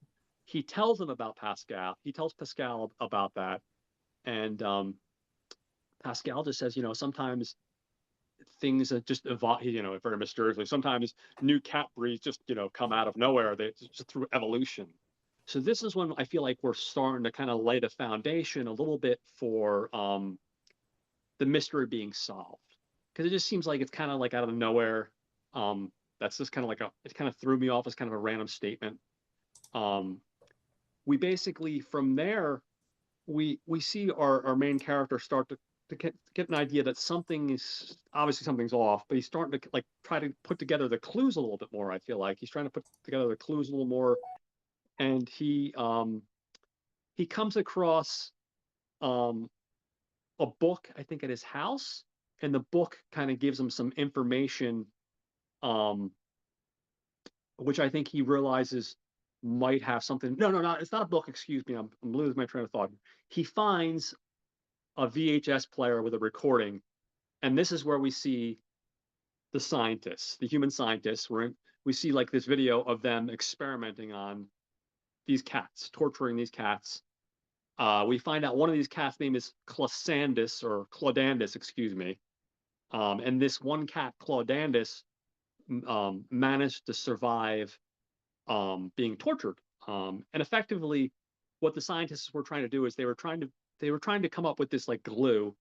he tells him about Pascal. He tells Pascal about that, and Pascal just says, sometimes things just evolve, very mysteriously. Sometimes new cat breeds just, come out of nowhere. They just through evolution. So this is when I feel like we're starting to kind of lay the foundation a little bit for the mystery being solved, because it just seems like it's kind of like out of nowhere. That's just kind of like it kind of threw me off as kind of a random statement. Um, we basically from there we see our main character start to get an idea that something's off, but he's starting to like try to put together the clues a little bit more. I feel like he's trying to put together the clues a little more, and he comes across um a book, I think, at his house, and the book kind of gives him some information, um which I think he realizes might have something. No, no, no, it's not a book. Excuse me, I'm losing my train of thought. He finds a VHS player with a recording, and this is where we see the scientists, the human scientists. We see like this video of them experimenting on these cats, torturing these cats. We find out one of these cats' name is Claudandus, excuse me. And this one cat, Claudandus, managed to survive being tortured. And effectively, what the scientists were trying to do is they were trying to come up with this like glue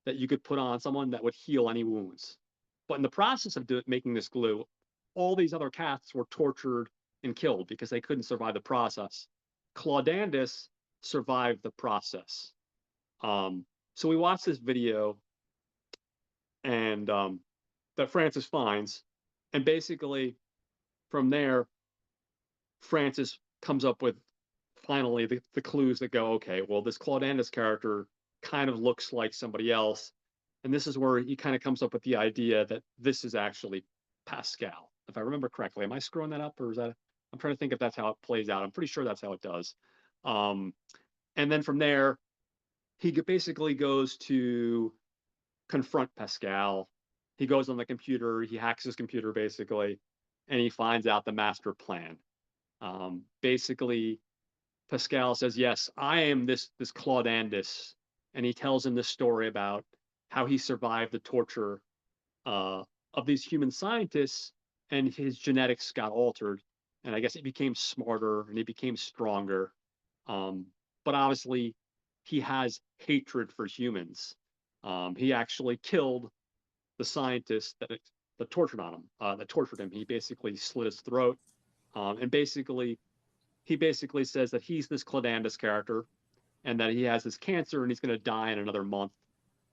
that you could put on someone that would heal any wounds. But in the process of making this glue, all these other cats were tortured and killed because they couldn't survive the process. Claudandus survived the process. Um, so we watched this video, and that Francis finds, and basically from there, Francis comes up with finally the clues that go, okay, well, this Claudandus character kind of looks like somebody else. And this is where he kind of comes up with the idea that this is actually Pascal. If I remember correctly, am I screwing that up, or is that? I'm trying to think if that's how it plays out. I'm pretty sure that's how it does. Um, and then from there, he basically goes to confront Pascal. He goes on the computer, he hacks his computer basically, and he finds out the master plan. Basically, Pascal says, "Yes, I am this Claudandus," and he tells him this story about how he survived the torture uh, of these human scientists, and his genetics got altered, and I guess he became smarter and he became stronger. Um, but obviously, he has hatred for humans. He actually killed the scientist that tortured on him, that tortured him. He basically slit his throat, and basically he basically says that he's this Cladandus character and that he has this cancer and he's going to die in another month.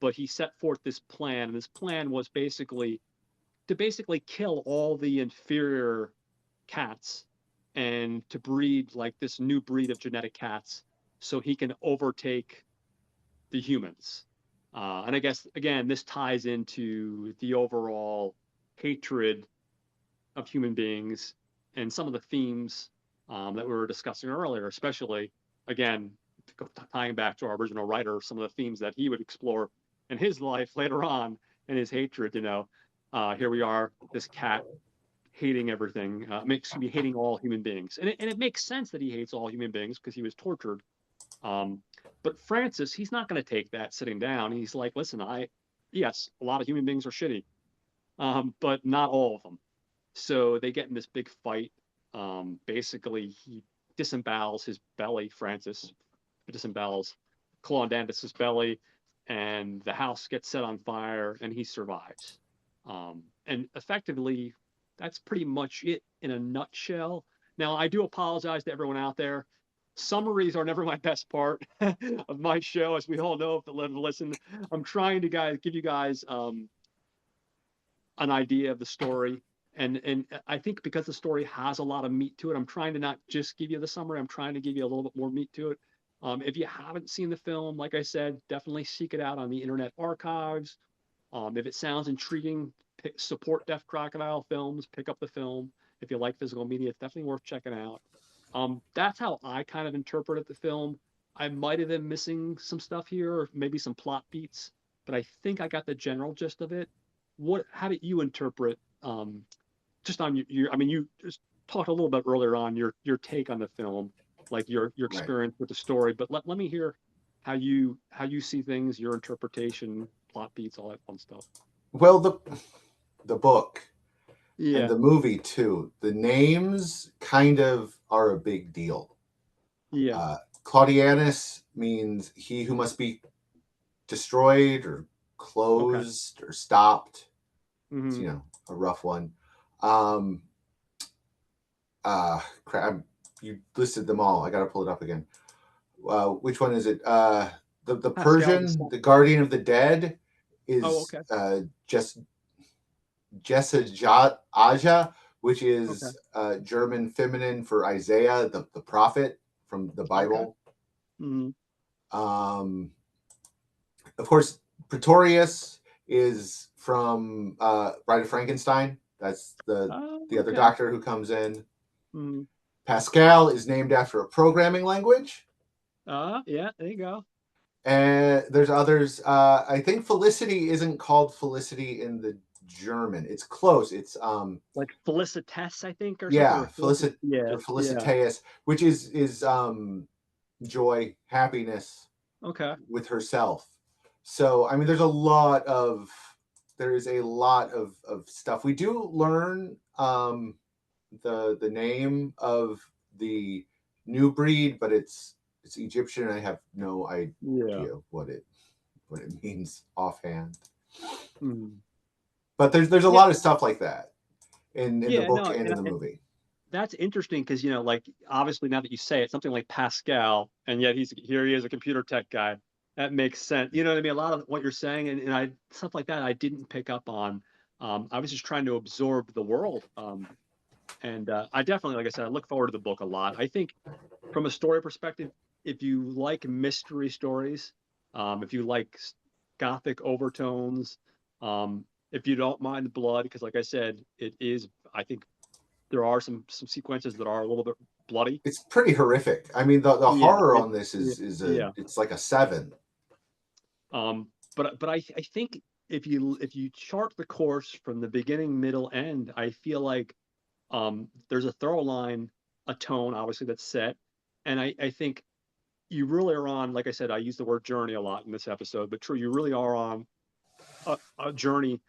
But he set forth this plan, and this plan was basically to basically kill all the inferior cats and to breed like this new breed of genetic cats so he can overtake the humans. And I guess again, this ties into the overall hatred of human beings and some of the themes that we were discussing earlier, especially again tying back to our original writer, some of the themes that he would explore in his life later on in his hatred. Here we are, this cat hating everything, makes me hating all human beings, and it makes sense that he hates all human beings because he was tortured. Um, but Francis, he's not going to take that sitting down. He's like, listen, yes, a lot of human beings are shitty, but not all of them. So they get in this big fight. Basically, he disembowels his belly. Francis disembowels Claudandus's belly, and the house gets set on fire, and he survives. And effectively, that's pretty much it in a nutshell. Now, I do apologize to everyone out there. Summaries are never my best part of my show, as we all know if they listen. I'm trying to give you guys an idea of the story. And I think because the story has a lot of meat to it, I'm trying to not just give you the summary. I'm trying to give you a little bit more meat to it. If you haven't seen the film, like I said, definitely seek it out on the Internet Archives. If it sounds intriguing, support Deaf Crocodile Films. Pick up the film. If you like physical media, it's definitely worth checking out. That's how I kind of interpreted the film. I might have been missing some stuff here, or maybe some plot beats, but I think I got the general gist of it. How did you interpret just on I mean, you just talked a little bit earlier on your take on the film, like your Right. experience with the story, but let me hear how you see things, your interpretation, plot beats, all that fun stuff. Well, the book and Yeah, the movie too. The names kind of are a big deal. yeah, Uh, Claudianus means he who must be destroyed or okay. closed or stopped. It's, Hmm. a rough one. Um, crap, you listed them all. I got to pull it up again. Which one is it? The Pascal the Persian, the guardian of the dead, Oh, is okay, just Jessa Aja, which okay, is German feminine for Isaiah, the prophet from the okay. Bible. Hmm. Um, of course, Pretorius is from Bride of Frankenstein. That's Oh, the other okay. doctor who comes in. Hmm. Pascal is named after a programming language. Yeah, there you go. And there's others. I think Felicity isn't called Felicity in the German. It's close. It's Like Felicitas, I think, or something, yeah, or Felicit. Yeah, or yeah. Felicitaeus, which is joy, happiness Okay. with herself. So I mean, there is a lot of stuff. We do learn the name of the new breed, but it's Egyptian. I have no Yeah. idea what it means offhand. Mhm. But there's a Yeah. lot of stuff like that in the Yeah. book No, and in the movie. that's interesting because like obviously now that you say it, something like Pascal, and yet he is a computer tech guy. That makes sense. You know what I mean? A lot of what you're saying, and I stuff like that I didn't pick up on. I was just trying to absorb the world. And I definitely, like I said, I look forward to the book a lot. I think from a story perspective, if you like mystery stories, if you like gothic overtones, if you don't mind blood, because like I said, it is. I think there are some sequences that are a little bit bloody. It's pretty horrific. I mean, the Yeah, horror on this yeah, is a yeah. it's like a seven. But I think if you chart the course from the beginning, middle, end, I feel like there's a throw line, a tone, obviously that's set, and I think you really are on. Like I said, I use the word journey a lot in this episode, but true, you really are on a journey,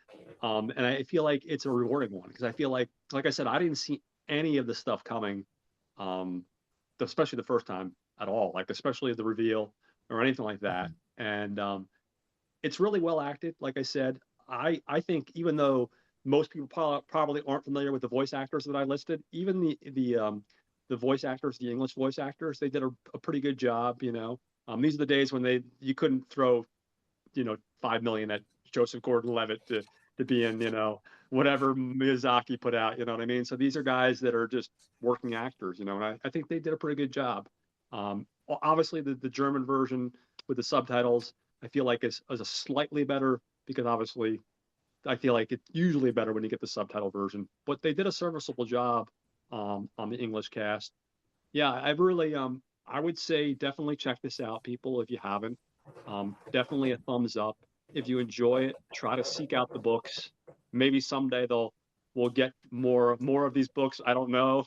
and I feel like it's a rewarding one because I feel like I said, I didn't see any of the stuff coming, um, especially the first time at all, like especially the reveal or anything like that, and it's really well acted. Like I said, I think even though most people probably aren't familiar with the voice actors that I listed, even the voice actors, the English voice actors, they did a pretty good job. These are the days when you couldn't throw 5 million at Joseph Gordon-Levitt to be in whatever Miyazaki put out. You know what I mean? So these are guys that are just working actors. And I think they did a pretty good job. Obviously, the German version with the subtitles, I feel like is a slightly better because obviously I feel like it's usually better when you get the subtitle version. But they did a serviceable job on the English cast. Yeah, I would say definitely check this out, people, if you haven't. Definitely a thumbs up. If you enjoy it, try to seek out the books. Maybe someday we'll get more of these books. I don't know,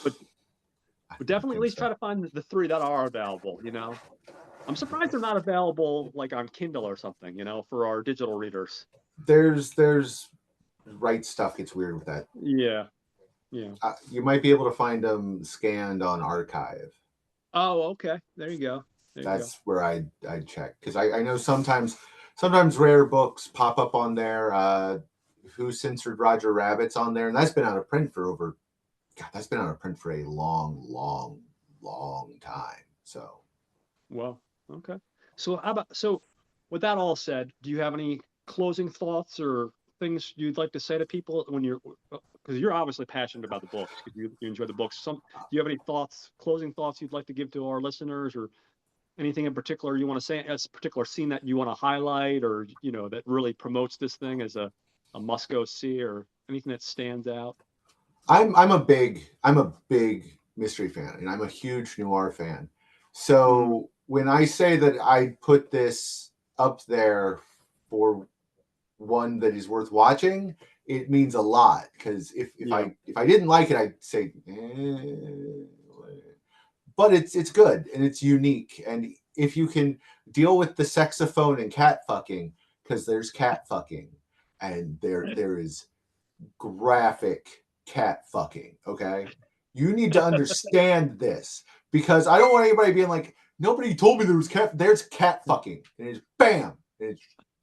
but I definitely at think least try so. to find the three that are available. I'm surprised they're not available like on Kindle or something. For our digital readers. There's right stuff gets weird with that. Yeah, yeah. You might be able to find them scanned on archive. Oh, okay. There you go. There you go. That's where I check because I know sometimes rare books pop up on there. Who Censored Roger Rabbit's on there, and that's been out of print for over. God, that's been out of print for a long time. So, Well, okay. So how about so with that all said, do you have any closing thoughts or things you'd like to say to people when you're because you're obviously passionate about the books because you enjoy the books. Do you have any thoughts, closing thoughts you'd like to give to our listeners or anything in particular you want to say as a particular scene that you want to highlight or that really promotes this thing as a must go see or anything that stands out? I'm a big mystery fan, and I'm a huge noir fan. So when I say that I put this up there for one that is worth watching, it means a lot. Because if I didn't like it, I'd say, but it's good and it's unique. And if you can deal with the sexophone and cat fucking, because there's cat fucking, and there is graphic cat fucking. Okay, you need to understand this because I don't want anybody being like, nobody told me there was cat. There's cat fucking, and it's bam, and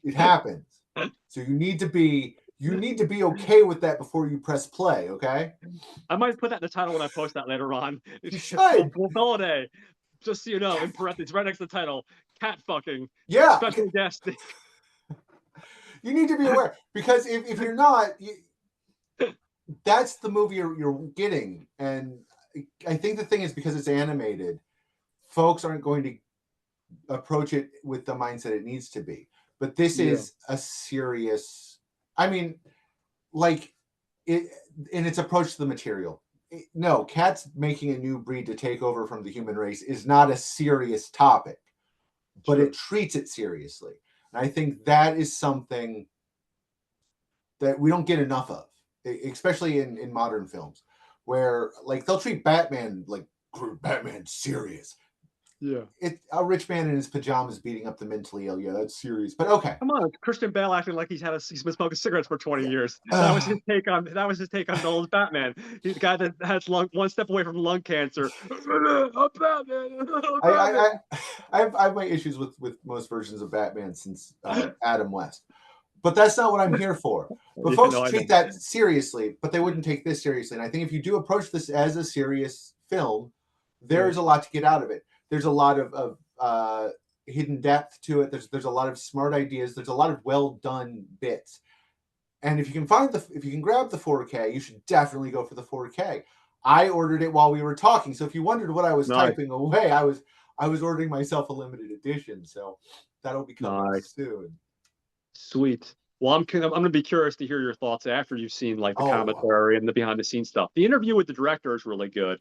it happens. So you need to be okay with that before you press play. Okay. I might put that in the title when I post that later on. You should. Felidae, just so you know, in parentheses, right next to the title, cat fucking. Yeah. Special guest. You need to be aware because if you're not, that's the movie you're getting. And I think the thing is because it's animated, folks aren't going to approach it with the mindset it needs to be. But this is a serious, I mean, like it in its approach to the material. No, cats making a new breed to take over from the human race is not a serious topic, but it treats it seriously. And I think that is something that we don't get enough of, especially in modern films, where like they'll treat Batman like Batman's serious. Yeah. A rich man in his pajamas beating up the mentally ill. Yeah, that's serious. But okay. Come on, Christian Bale acting like he's been smoking cigarettes for 20 years. That was his take on Nolan's Batman. He's the guy that has one step away from lung cancer. Batman. I have my issues with most versions of Batman since Adam West. But that's not what I'm here for. But folks treat that seriously, but they wouldn't take this seriously. And I think if you do approach this as a serious film, there's a lot to get out of it. There's a lot of hidden depth to it. There's a lot of smart ideas. There's a lot of well done bits. And if you can grab the 4K, you should definitely go for the 4K. I ordered it while we were talking, so if you wondered what I was typing away, I was ordering myself a limited edition. So that'll be coming soon. Sweet. Well, I'm going to be curious to hear your thoughts after you've seen like the commentary and the behind the scenes stuff. The interview with the director is really good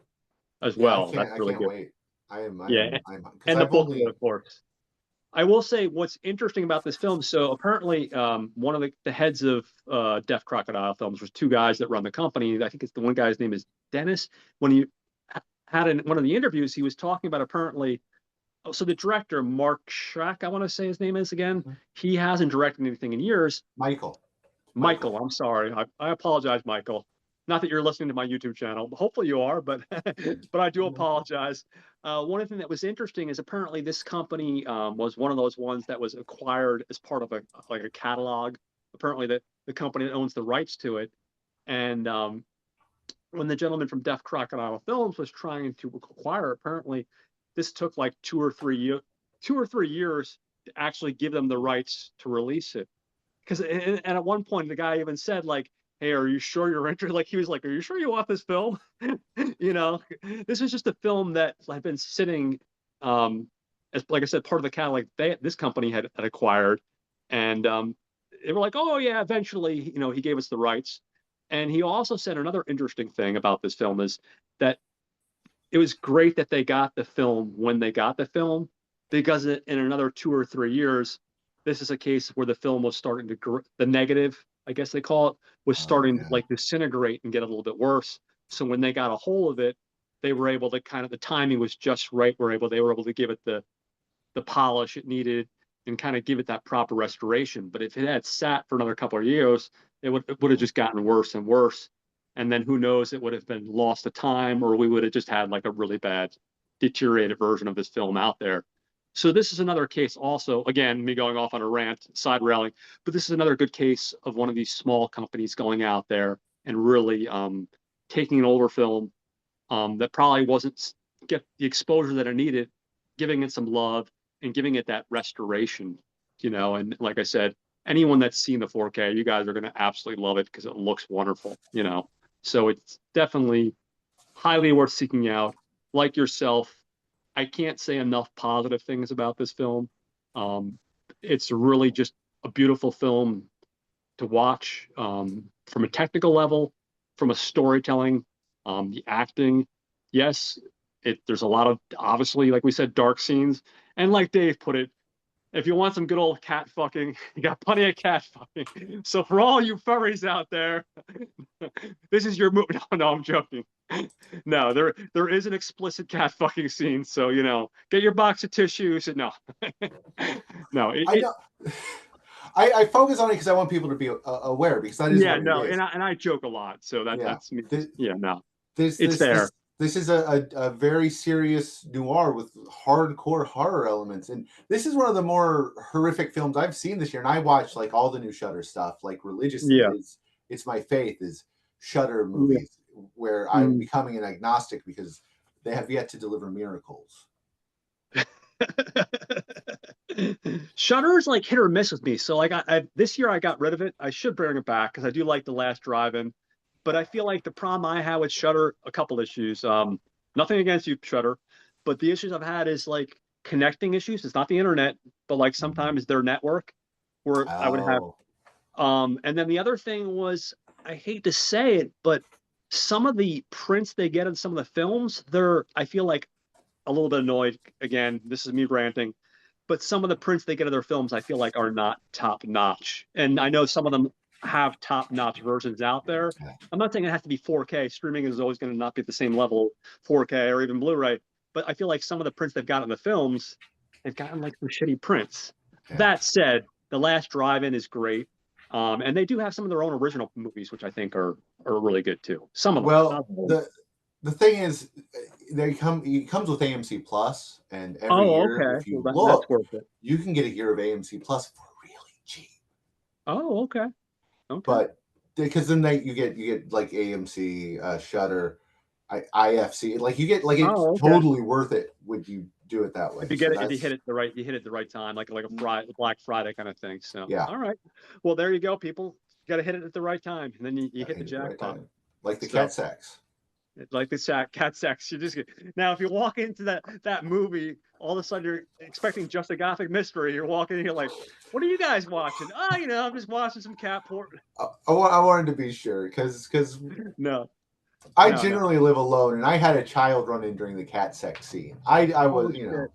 as well. That's really good. Wait. I'm and the book, of course. I will say what's interesting about this film. So apparently, one of the heads of Deaf Crocodile Films was two guys that run the company. I think it's the one guy's name is Dennis. When he had in one of the interviews, he was talking about apparently. So the director, Mark Schrack, I want to say his name is again. He hasn't directed anything in years. Michael, I'm sorry. I apologize, Michael. Not that you're listening to my YouTube channel. Hopefully you are, but I do apologize. One thing that was interesting is apparently this company was one of those ones that was acquired as part of a catalog. Apparently the company that owns the rights to it. And when the gentleman from Deaf Crocodile Films was trying to acquire, apparently this took like 2 or 3 years to actually give them the rights to release it. Because and at one point the guy even said like, "Hey, are you sure you're interested?" Like he was like, "Are you sure you want this film?" This was just a film that had been sitting, as like I said, part of the catalog this company had acquired, and they were like, "Oh yeah, eventually, he gave us the rights." And he also said another interesting thing about this film is that it was great that they got the film when they got the film, because in another 2 or 3 years, this is a case where the film was starting to the negative, I guess they call it, was starting to like disintegrate and get a little bit worse. So when they got a hold of it, they were able to the timing was just right. They were able to give it the polish it needed and kind of give it that proper restoration. But if it had sat for another couple of years, it would have just gotten worse and worse. And then who knows, it would have been lost to time, or we would have just had like a really bad deteriorated version of this film out there. So this is another case also, again, me going off on a rant, side railing, but this is another good case of one of these small companies going out there and really taking an older film that probably wasn't get the exposure that it needed, giving it some love and giving it that restoration, and like I said, anyone that's seen the 4K, you guys are going to absolutely love it because it looks wonderful. So it's definitely highly worth seeking out. Like yourself, I can't say enough positive things about this film. Um, it's really just a beautiful film to watch from a technical level, from a storytelling, the acting. Yes, there's a lot of obviously, like we said, dark scenes, and like Dave put it, if you want some good old cat fucking, you got plenty of cat fucking. So for all you furries out there, this is your movie. No, no, I'm joking. No, there is an explicit cat fucking scene. So get your box of tissues. And no, no, I know. I focus on it because I want people to be aware, because that is yeah, what it no, is. and I joke a lot, so Yeah. that's me. This, Yeah, no, this it's this there. this this is a very serious noir with hardcore horror elements, and this is one of the more horrific films I've seen this year. And I watch like all the new Shudder stuff like religiously. Yeah, It's my faith is Shudder yeah. movies, where I'm Mm. becoming an agnostic because they have yet to deliver miracles. Shutter's like hit or miss with me. So like this year I got rid of it. I should bring it back because I do like The Last Drive-In, but I feel like the problem I had with Shutter, a couple issues. Nothing against you, Shutter, but the issues I've had is like connecting issues. It's not the internet, but like sometimes their network, where I would have. Oh, And then the other thing was, I hate to say it, but some of the prints they get in some of the films, I feel like a little bit annoyed. Again, this is me ranting, but some of the prints they get of their films, I feel like are not top notch. And I know some of them have top notch versions out there. okay. I'm not saying it has to be 4K. Streaming is always going to not be at the same level, 4K or even Blu-ray. But I feel like some of the prints they've got in the films, they've gotten like some shitty prints. Yeah. That said, The Last Drive-In is great. And they do have some of their own original movies, which I think are really good too. Some of them. Well, the thing is, it comes with AMC Plus, and every Oh, year, okay. if you Well, that's look, worth it. you can get a year of AMC Plus for really cheap. Oh, okay. Okay. But because then you get like AMC, Shutter, IFC, like you get like it's Oh, okay. totally worth it when you do it that way. So If you hit that's it the right, you hit it the right time, like a Friday, Black Friday kind of thing. So, yeah, all right. Well, there you go, people. You got to hit it at the right time, and then you gotta hit the hit it the right jackpot. time, like the cat So, sex. like the cat sex, you just now if you walk into that movie, all of a sudden you're expecting just a gothic mystery. You're walking in, you're like, "What are you guys watching?" Oh, I'm just watching some cat porn. I wanted to be sure because No, I no, no. generally live alone, and I had a child run in during the cat sex scene. I Oh was, shit. Yeah,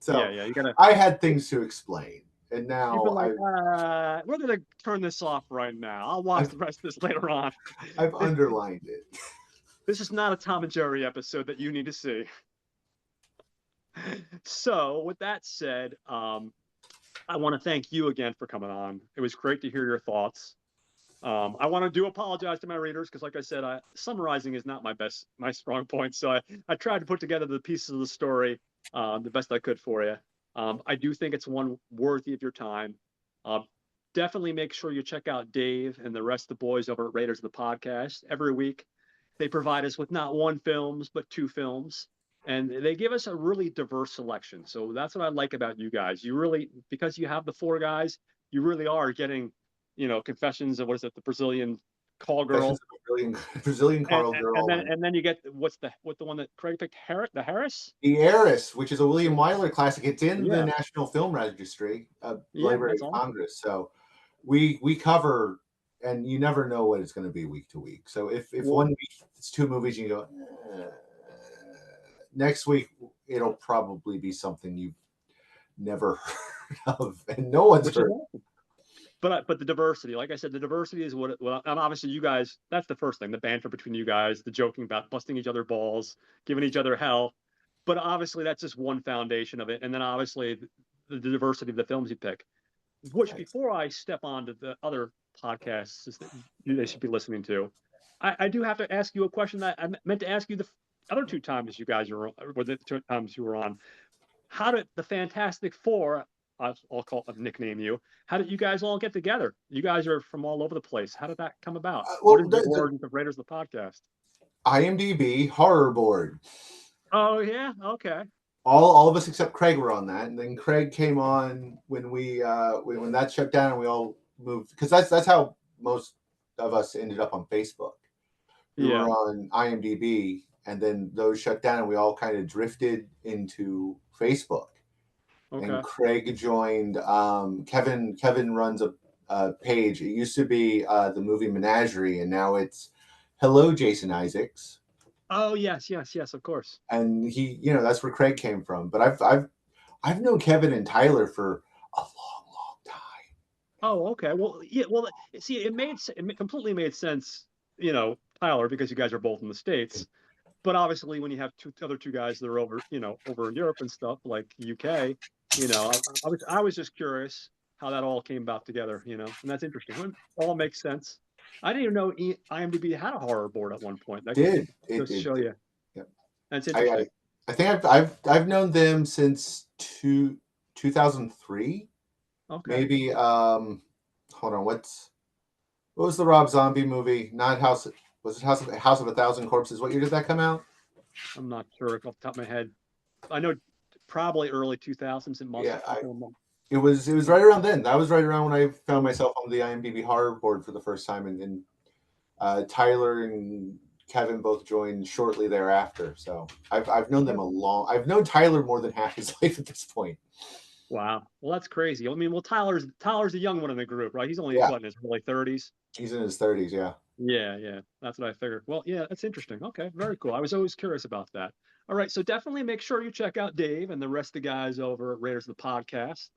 so yeah. You gotta. I had things to explain, and You've now been like, we're gonna turn this off right now. I'll watch I've the rest of this later on. I've underlined it. This is not a Tom and Jerry episode that you need to see. So, with that said, I want to thank you again for coming on. It was great to hear your thoughts. I want to apologize to my readers because, like I said, summarizing is not my strong point. So I tried to put together the pieces of the story the best I could for you. I do think it's one worthy of your time. Uh, Definitely make sure you check out Dave and the rest of the boys over at Raiders of the Podcast. Every week, they provide us with not one films, but two films. And they give us a really diverse selection. So that's what I like about you guys. You really, because you have the four guys, you really are getting, confessions of what is it, the Brazilian call girl, Confessions of a Brazilian Carl girl, and and then you get what the one that Craig picked, the Harris. The Heiress, which is a William Wyler classic. It's in the Yeah, National Film Registry, yeah, Library that's of awesome. Congress. So we cover, and you never know what it's going to be week to week. So if Well, one week it's two movies, and you go next week it'll probably be something you've never heard of, and no one's which is heard. awesome. But the diversity, like I said, the diversity is and obviously you guys, that's the first thing, the banter between you guys, the joking about busting each other balls, giving each other hell. But obviously that's just one foundation of it. And then obviously the diversity of the films you pick, which Right. before I step on to the other podcasts that they should be listening to, I do have to ask you a question that I meant to ask you the other two times you guys were the two times you were on. how did the Fantastic Four, I'll call nickname you, how did you guys all get together? You guys are from all over the place. How did that come about? What Well, is the the origins of Raiders of the Podcast? IMDb horror board. Oh yeah, okay. All of us except Craig were on that, and then Craig came on when when that shut down, and we all moved because that's how most of us ended up on Facebook. We were Yeah, on IMDb, and then those shut down, and we all kind of drifted into Facebook. And okay. Craig joined. Kevin runs a page. It used to be the movie Menagerie, and now it's Hello Jason Isaacs. Oh yes, yes, yes, of course. And he, that's where Craig came from. But I've known Kevin and Tyler for a long time. Oh, okay. Well, yeah. Well, see, completely made sense, Tyler, because you guys are both in the States. But obviously, when you have other two guys that are over, over in Europe and stuff like UK, I was just curious how that all came about together, and that's interesting. Well, all makes sense. I didn't even know IMDb had a horror board at one point. That Did goes to show it you. yeah. That's I, I interesting. I think I've known them since 2003. Okay. Maybe hold on, what was the Rob Zombie movie? Not House Was it House of a Thousand Corpses? What year did that come out? I'm not sure off the top of my head. I know probably early 2000s. It must Yeah, have something. it was right around then. That was right around when I found myself on the IMDb horror board for the first time, and Tyler and Kevin both joined shortly thereafter. So I've known them a long. I've known Tyler more than half his life at this point. Wow. Well, that's crazy. I mean, well, Tyler's the young one in the group, right? He's only Yeah, what, in his early 30s. he's in his 30s. Yeah. Yeah, yeah. That's what I figured. Well, yeah, that's interesting. Okay, very cool. I was always curious about that. All right, so definitely make sure you check out Dave and the rest of the guys over at Raiders of the Podcast.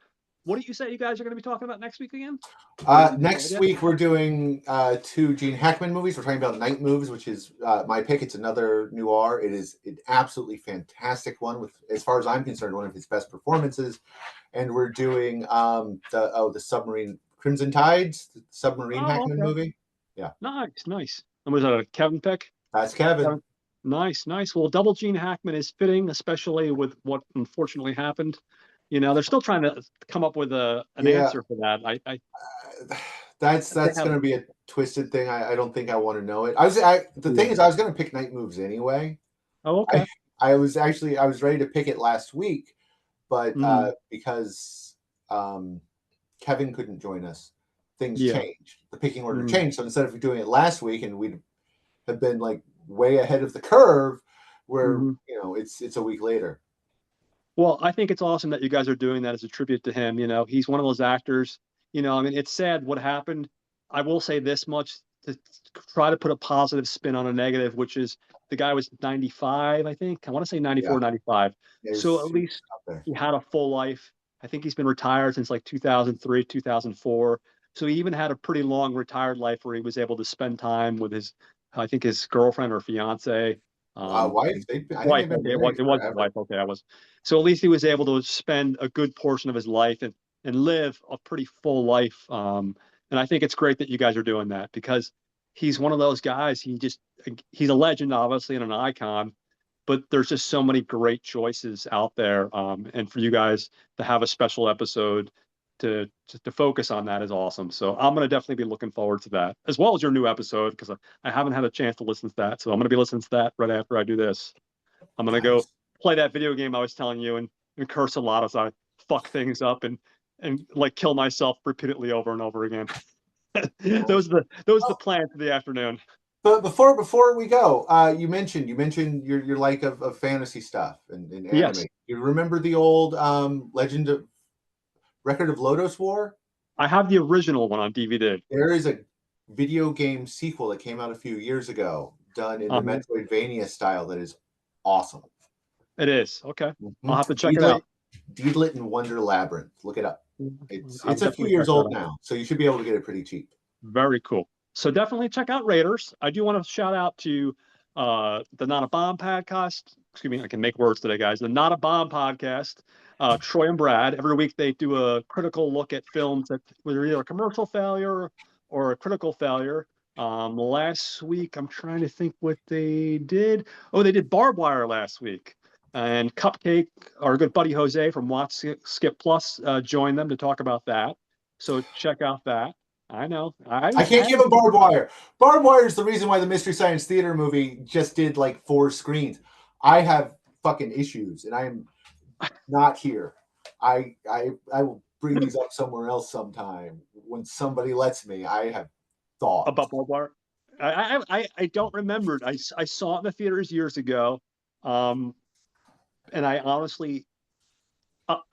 What do you say you guys are going to be talking about next week again? Or did you decide Next yet? week we're doing two Gene Hackman movies. We're talking about Night Moves, which is my pick. It's another noir. It is an absolutely fantastic one, with, as far as I'm concerned, one of his best performances. And we're doing the submarine Crimson Tides, the submarine Oh, Hackman okay. movie. Yeah, Nice, nice. And was that a Kevin pick? that's Kevin. Kevin? Nice, nice. Well, Double Gene Hackman is fitting, especially with what unfortunately happened. They're still trying to come up with an Yeah, answer for that. I they that's have. going to be a twisted thing. I don't think I want to know it. The thing Yeah. is, I was going to pick Night Moves anyway. Oh, I okay. I was ready to pick it last week, but Mm, because Kevin couldn't join us, things yeah. changed. The picking order Mm, changed. So instead of doing it last week, and we'd have been like way ahead of the curve, where hmm it's a week later. Well, I think it's awesome that you guys are doing that as a tribute to him. He's one of those actors. I mean, it's sad what happened. I will say this much to try to put a positive spin on a negative, which is the guy was 95, I think. I want to say Yeah, 94, 95. So at he was least up there. he had a full life. I think he's been retired since like 2003, 2004. So he even had a pretty long retired life where he was able to spend time with I think his girlfriend or fiance. Wife, I think Wife. they've been Okay, married it was his forever. wife. Okay, I was. So at least he was able to spend a good portion of his life and live a pretty full life. And I think it's great that you guys are doing that because he's one of those guys. He's a legend, obviously, and an icon. But there's just so many great choices out there. And for you guys to have a special episode to focus on that is awesome. So I'm going to definitely be looking forward to that, as well as your new episode, because I haven't had a chance to listen to that. So I'm going to be listening to that right after I do this. I'm gonna go Nice. play that video game I was telling you and curse a lot as I fuck things up and like kill myself repeatedly over and over again. Nice. Those are the plans for the afternoon. But before we go, you mentioned your like of fantasy stuff and anime. Yes, You remember the old Legend of Record of Lodoss War? I have the original one on DVD. There is a video game sequel that came out a few years ago, done in the Uh-huh. Metroidvania style, that is awesome. It is okay. I'll Mhm. have to check it out. Deedlit and Wonder Labyrinth. Look it up. I'll It's a few definitely years check that old out. now, so you should be able to get it pretty cheap. Very cool. So definitely check out Raiders. I do want to shout out to the Not a Bomb podcast. Excuse me, I can make words today, guys. The Not a Bomb podcast. Troy and Brad. Every week they do a critical look at films that were either a commercial failure or a critical failure. Last week, I'm trying to think what they did. Oh, they did Barbed Wire last week. And Cupcake, our good buddy Jose from Watch Skip Plus, joined them to talk about that. So check out that. I know. I I can't give haven't him seen Barbed Wire. Barbed Wire is the reason why the Mystery Science Theater movie just did like 4 screens. I have fucking issues, and I am not here. I will bring these up somewhere else sometime when somebody lets me. I have thoughts. about Barbed Wire. I don't remember it. I saw it in the theaters years ago. Um, and I honestly,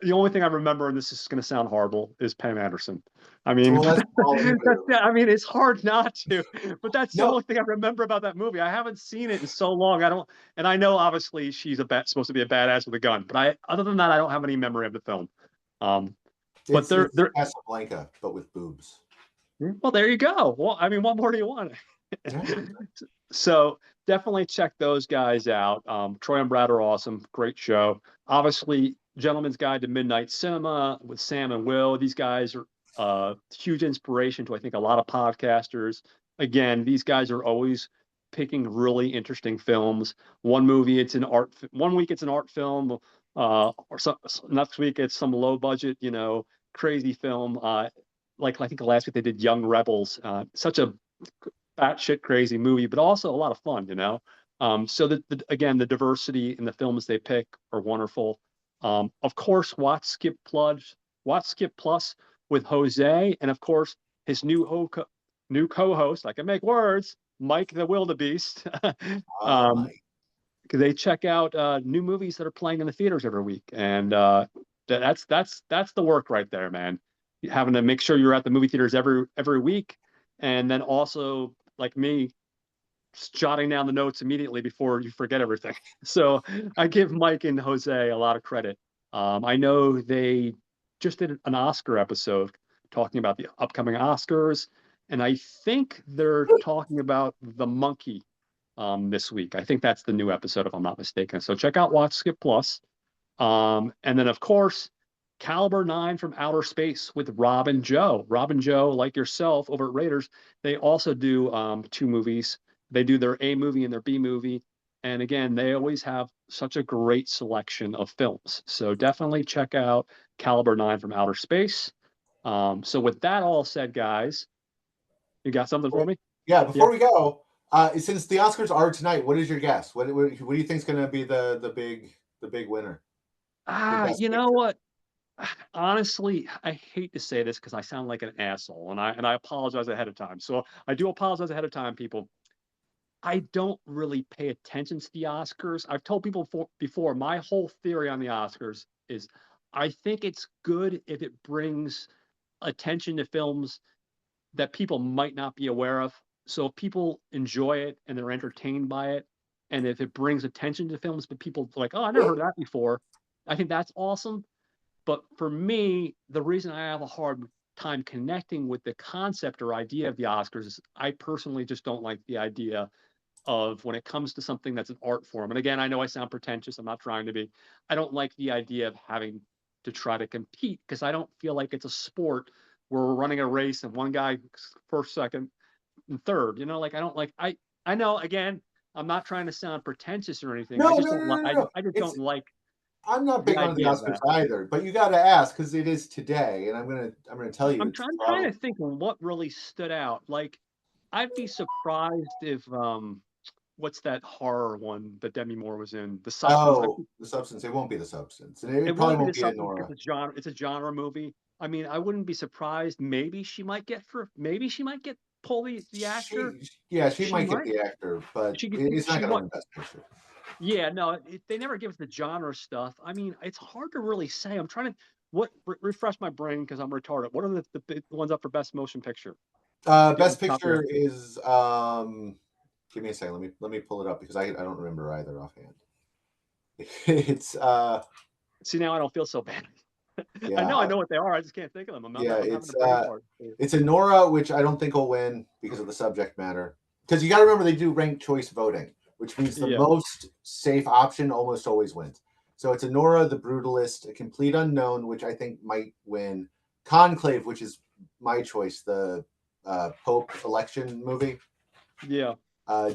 the only thing I remember, and this is going to sound horrible, is Pam Anderson. I mean, Well, that's all anybody remembers. I mean, it's hard not to, but that's the No, only thing I remember about that movie. I haven't seen it in so long. I don't, and I know obviously she's supposed to be a badass with a gun, but other than that, I don't have any memory of the film. Um, but it's they're, Casablanca, but with boobs. well, there you go. Well, I mean, what more do you want? Yeah. So definitely check those guys out. Troy and Brad are awesome. Great show. Obviously, Gentleman's Guide to Midnight Cinema with Sam and Will. These guys are huge inspiration to, I think, a lot of podcasters. Again, these guys are always picking really interesting films. One movie, it's an art. One week, it's an art film. Or next week, it's some low budget, crazy film. Like I think last week they did Young Rebels. Such a batshit crazy movie, but also a lot of fun, So again, the diversity in the films they pick are wonderful. Of course, Watch Skip Plus with Jose, and of course his new co-host. I can make words, Mike the Wildebeest. um, My. they check out new movies that are playing in the theaters every week, and that's the work right there, man. Having to make sure you're at the movie theaters every week, and then also like me, jotting down the notes immediately before you forget everything. So I give Mike and Jose a lot of credit. I know they just did an Oscar episode talking about the upcoming Oscars, and I think they're talking about The Monkey this week. I think that's the new episode, if I'm not mistaken. So check out Watch Skip Plus. And then, of course, Caliber 9 from Outer Space with Rob and Joe. Rob and Joe, like yourself over at Raiders, they also do 2 movies. They do their A movie and their B movie. And again, they always have such a great selection of films. So definitely check out Caliber 9 from Outer Space. So with that all said, guys, you got something for me? Yeah, Yeah. before we go, since the Oscars are tonight, what is your guess? What do you think is going to be the big winner for Best You know Picture? what? Honestly, I hate to say this because I sound like an asshole, and I apologize ahead of time. So I do apologize ahead of time, people. I don't really pay attention to the Oscars. I've told people before, my whole theory on the Oscars is I think it's good if it brings attention to films that people might not be aware of. So if people enjoy it and they're entertained by it, and if it brings attention to films, but people are like, oh, I never heard of that before, I think that's awesome. But for me, the reason I have a hard time connecting with the concept or idea of the Oscars is I personally just don't like the idea of when it comes to something that's an art form. And again, I know I sound pretentious. I'm not trying to be. I don't like the idea of having to try to compete because I don't feel like it's a sport where we're running a race and one guy first, second, and third. Like I don't like I know again, I'm not trying to sound pretentious or anything. I No, just no, no, don't like no, no, no. I just It's don't like I'm not the big on the idea of Oscars that. either, but you got to ask because it is today, and I'm gonna tell you it's I'm trying probably. to think of what really stood out. Like, I'd be surprised if what's that horror one that Demi Moore was in? The Substance. Oh, the substance. It won't be the substance, and it It probably won't be won't the be a Substance because Nora. it's a genre movie. I mean, I wouldn't be surprised. Maybe she might get pull the actor. Yeah, she She might get might. the actor, but it's not She gonna what? win Best Picture. Yeah, no, they never give us the genre stuff. I mean, it's hard to really say. I'm trying to refresh my brain because I'm retarded. What are the big ones up for Best Motion Picture? Do you Best top of your Picture is give me a second. Let me pull it up because I don't remember either offhand. It's See, now I don't feel so bad. yeah, I know what they are. I just can't think of them. yeah, I'm having a brain fart. it's a Nora, which I don't think will win because of the subject matter. Because you got to remember they do ranked choice voting, which means the Yeah, most safe option almost always wins. So it's a Nora, The Brutalist, A Complete Unknown, which I think might win, Conclave, which is my choice, the Pope election movie, yeah.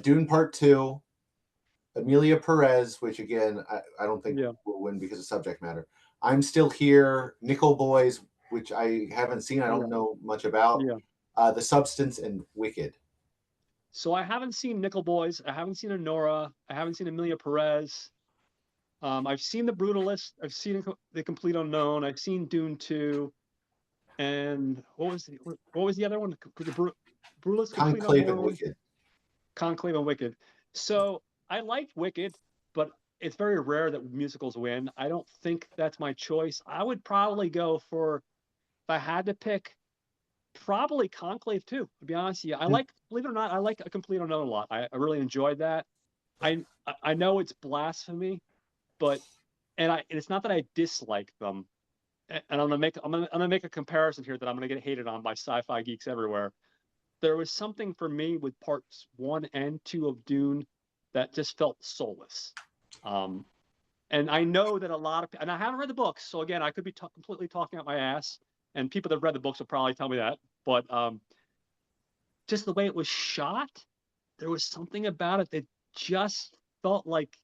Dune Part Two, Amelia Perez, which again I don't think Yeah, will win because of subject matter. I'm Still Here, Nickel Boys, which I haven't seen. I yeah, don't know much about. yeah. The Substance and Wicked. So I haven't seen Nickel Boys. I haven't seen Honora. I haven't seen Amelia Perez. I've seen The Brutalist. I've seen The Complete Unknown. I've seen Dune 2. And what was the other one? The Brutalist, Complete Conclave and Unknown, Wicked. Conclave, and Wicked. So I liked Wicked, but it's very rare that musicals win. I don't think that's my choice. I would probably go for, if I had to pick, probably Conclave too, to be honest with you. I like, believe it or not, I like A Complete Unknown a lot. I really enjoyed that. I I know it's blasphemy, but and it's not that I dislike them. And I'm gonna make a comparison here that I'm gonna get hated on by sci-fi geeks everywhere. There was something for me with parts 1 and 2 of Dune that just felt soulless. Um, and I know that a lot of, and I haven't read the books, so again, I could be completely talking out my ass, and people that read the books will probably tell me that. But just the way it was shot, there was something about it that just felt like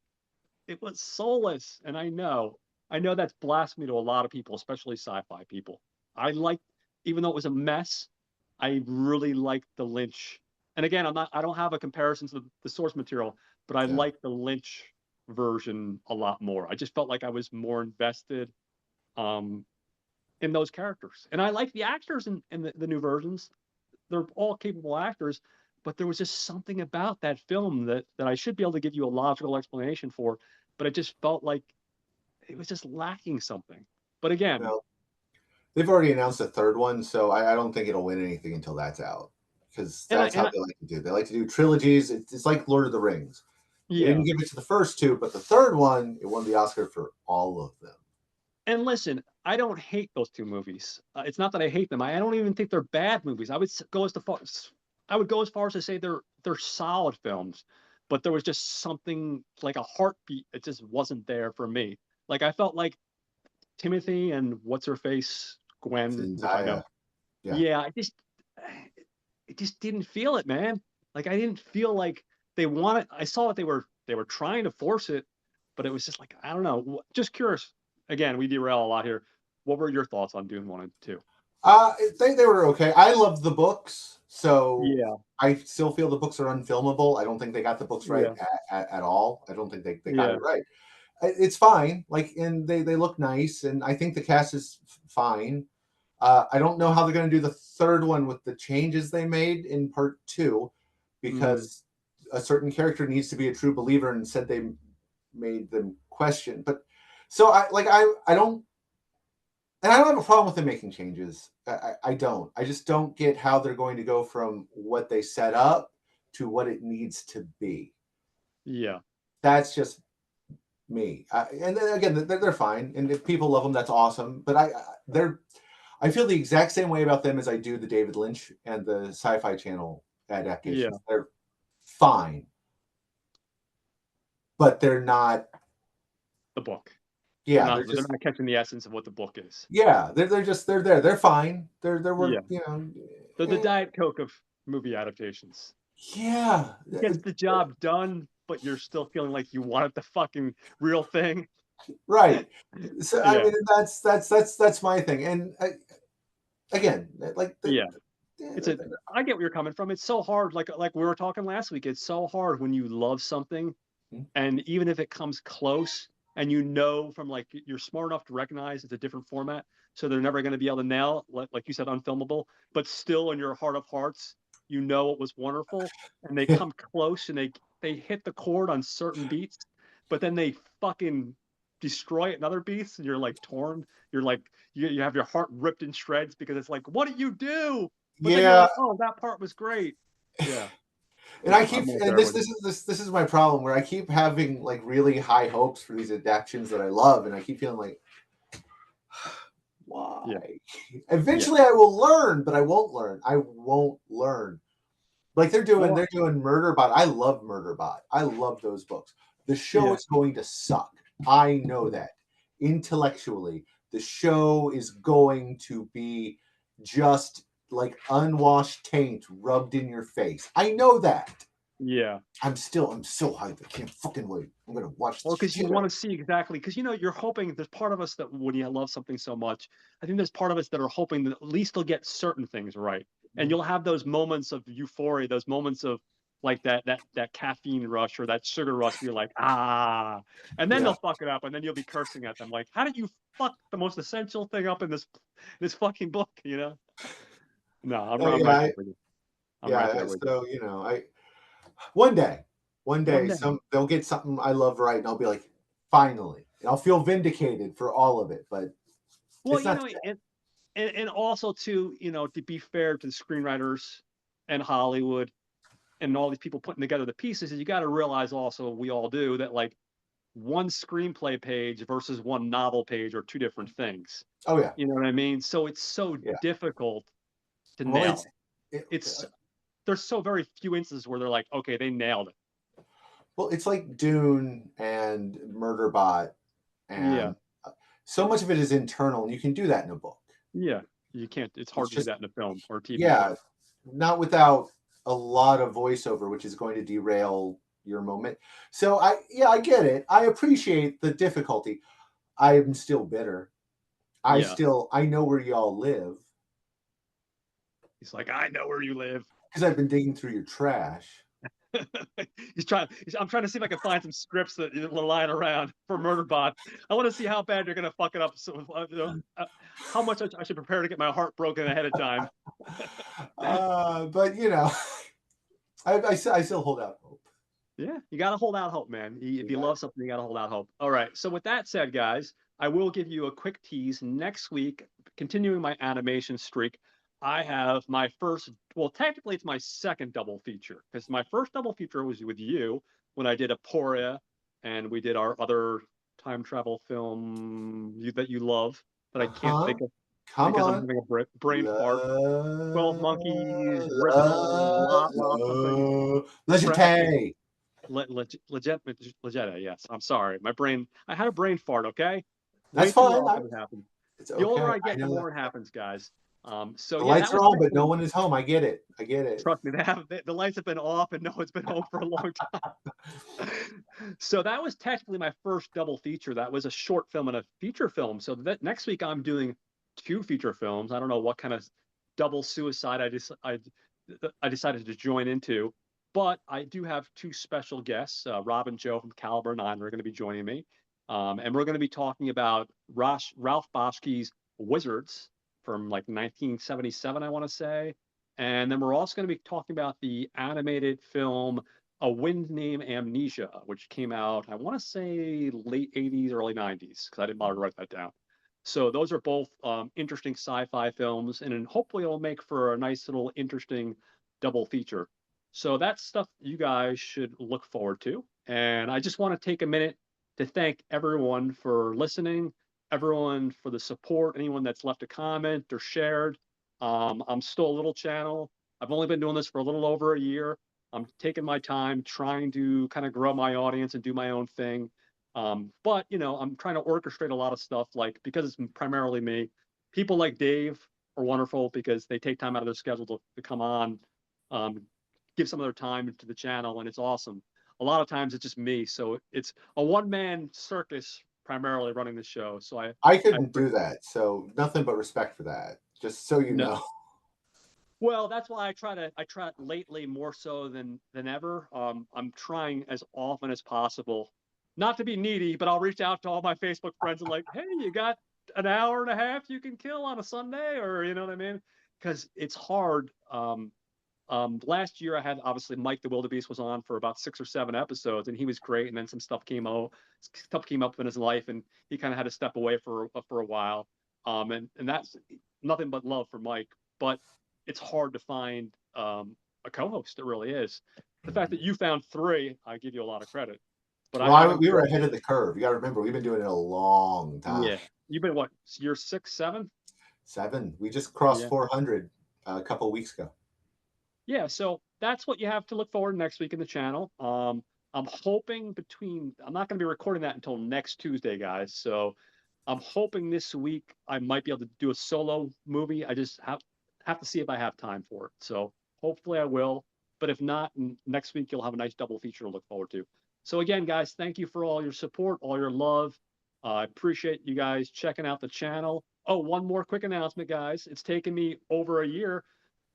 it was soulless. And I know that's blasphemy to a lot of people, especially sci-fi people. I like, even though it was a mess, I really liked the Lynch. And again, I don't have a comparison to the source material, but I Yeah. like the Lynch version a lot more. I just felt like I was more invested um, in those characters. And I like the actors in the new versions. They're all capable actors, but there was just something about that film that I should be able to give you a logical explanation for, but it just felt like it was just lacking something. But again, Well, they've already announced a third one, so I don't think it'll win anything until that's out. Because and I that's how and I, they like to do. They like to do trilogies. It's like Lord of the Rings. They yeah. didn't give it to the first two, but the third one, it won the Oscar for all of them. And listen, I don't hate those two movies. It's not that I hate them. I don't even think they're bad movies. I would go as far as to say they're solid films, but there was just something like a heartbeat that just wasn't there for me. Like I felt like Timothy and what's her face, Gwen, which I know. Zendaya. Yeah. Yeah, it just didn't feel it, man. Like I didn't feel like they wanted. I saw what they were trying to force it, but it was just like I don't know. Just curious. Again, we derail a lot here. What were your thoughts on Dune 1 and 2? They were okay. I love the books, so Yeah, I still feel the books are unfilmable. I don't think they got the books right yeah, at all. I don't think they got yeah, it right. It's fine, like, and they look nice, and I think the cast is fine. I don't know how they're going to do the third one with the changes they made in part two, mm, because a certain character needs to be a true believer, and said they made them question. But so I don't, and I don't have a problem with them making changes. I don't. I just don't get how they're going to go from what they set up to what it needs to be. yeah, That's just me. And then again, they're fine, and if people love them, that's awesome. But they're I feel the exact same way about them as I do the David Lynch and the Sci-Fi Channel yeah. adaptations. They're fine, but they're not. The book. Yeah, they're They're just. not catching the essence of what the book is. Yeah, they're just they're there. They're fine. They're work. Yeah, they're the Eh, Diet Coke of movie adaptations. yeah, Gets the job done, but you're still feeling like you wanted the fucking real thing. right. So I Yeah, mean, that's my thing. And again, like yeah. I get where you're coming from. It's so hard. Like we were talking last week. It's so hard when you love something, and even if it comes close, and you know from like you're smart enough to recognize it's a different format, so they're never going to be able to nail it, like you said, unfilmable. But still, in your heart of hearts, you know it was wonderful, and they come close, and they hit the chord on certain beats, but then they fucking destroy it in other beats, and you're like torn. You're like you have your heart ripped in shreds because it's like, what did you do? But then you're yeah. like, oh, that part was great. Yeah. And I I'm keep, right and there with you. this is my problem, where I keep having like really high hopes for these adaptations that I love, and I keep feeling like, Yeah. why? Yeah. Eventually I will learn, but I won't learn. I won't learn. Like Well, they're doing Murderbot. I love Murderbot. I love those books. The show yeah. is going to suck. I know that. Intellectually, the show is going to be just like unwashed taint rubbed in your face. I know that. Yeah. I'm so hyped. I can't fucking wait. I'm gonna watch the Well, because you shit out. want to see exactly, because you're hoping there's part of us that when you love something so much, I think there's part of us that are hoping that at least they'll get certain things right, and Mhm. you'll have those moments of euphoria, those moments of like that caffeine rush or that sugar rush. Where you're like, ah, and then Yeah. they'll fuck it up, and then you'll be cursing at them like, how did you fuck the most essential thing up in this fucking book? No, Oh I'm yeah. right there with you. I'm right there with you. So I one day, One day. they'll get something I love right, and I'll be like, finally, and I'll feel vindicated for all of it. But Well, it's not. and also too, to be fair to the screenwriters and Hollywood and all these people putting together the pieces, is you got to realize also, we all do, that like one screenplay page versus one novel page are two different things. Oh yeah, You know what I mean? So it's so yeah. difficult to Well, it's nail. it, It's There's so very few instances where they're like, okay, they nailed it. well, it's like Dune and Murderbot, Yeah, and so much of it is internal, and you can do that in a book. yeah. You can't. It's It's hard to do just that in a film or a TV yeah, show. not without a lot of voiceover, which is going to derail your moment. So I get it. I appreciate the difficulty. I am still bitter. Yeah. I know where y'all live He's like, I know where you live. because I've been digging through your trash. I'm trying to see if I can find some scripts that are lying around for Murderbot. I want to see how bad you're going to fuck it up. So, how much I should prepare to get my heart broken ahead of time. But I still hold out hope. Yeah, you got to hold out hope, man. If you Yeah. love something, you got to hold out hope. All right. So, with that said, guys, I will give you a quick tease. Next week, continuing my animation streak, I have my first, well, technically, it's my second double feature, because my first double feature was with you when I did Aporia, and we did our other time travel film that you love, that I can't Uh-huh. think of Come because I'm on. having a brain fart. 12 Monkeys, original, something. Legente. Legetta, yes. I'm sorry. My brain, I had a brain fart, okay? That's Way too fine. often it happens. It's The older okay. I I get, the know that. more it happens, guys. So The yeah, lights that are was on, but no technically, one is home. I get it. I get it. trust me, the lights have been off and no one's been home for a long time. So that was technically my first double feature. That was a short film and a feature film. So that next week I'm doing two feature films. I don't know what kind of double suicide I decided to join into, but I do have two special guests. Rob and Joe from Caliber 9 are going to be joining me. And we're going to be talking about Ralph Boschke's Wizards from like 1977, I want to say. And then we're also going to be talking about the animated film A Wind Named Amnesia, which came out, I want to say late 80s, early 90s, because I didn't bother to write that down. So those are both interesting sci-fi films, and then hopefully it'll make for a nice little interesting double feature. So that's stuff you guys should look forward to. And I just want to take a minute to thank everyone for listening, everyone for the support, anyone that's left a comment or shared. I'm still a little channel. I've only been doing this for a little over a year. I'm taking my time trying to kind of grow my audience and do my own thing. But I'm trying to orchestrate a lot of stuff, like, because it's primarily me. People like Dave are wonderful because they take time out of their schedule to come on, um, give some of their time to the channel, and it's awesome. A lot of times it's just me, so it's a one-man circus primarily running the show. So I I couldn't do that. So nothing but respect for that. Just so you no, know. well, that's why I try lately more so than ever. I'm trying as often as possible, not to be needy, but I'll reach out to all my Facebook friends and like, hey, you got an hour and a half you can kill on a Sunday, or you know what I mean? Because it's hard. Last year I had, obviously, Mike the Wildebeest was on for about 6 or 7 episodes, and he was great. And then some stuff came up in his life, and he kind of had to step away for a while. And that's nothing but love for Mike, but it's hard to find a co-host. It really is. The fact that you found three, I give you a lot of credit. But I Well, haven't we were quite. ahead of the curve. You got to remember, we've been doing it a long time. Yeah, you've been what? You're 6, 7? 7. We just crossed Yeah. 400 a couple weeks ago. Yeah, so that's what you have to look forward to next week in the channel. I'm hoping I'm not going to be recording that until next Tuesday, guys. So I'm hoping this week I might be able to do a solo movie. I just have to see if I have time for it. So hopefully I will. But if not, next week you'll have a nice double feature to look forward to. So again, guys, thank you for all your support, all your love. I appreciate you guys checking out the channel. Oh, one more quick announcement, guys. It's taken me over a year,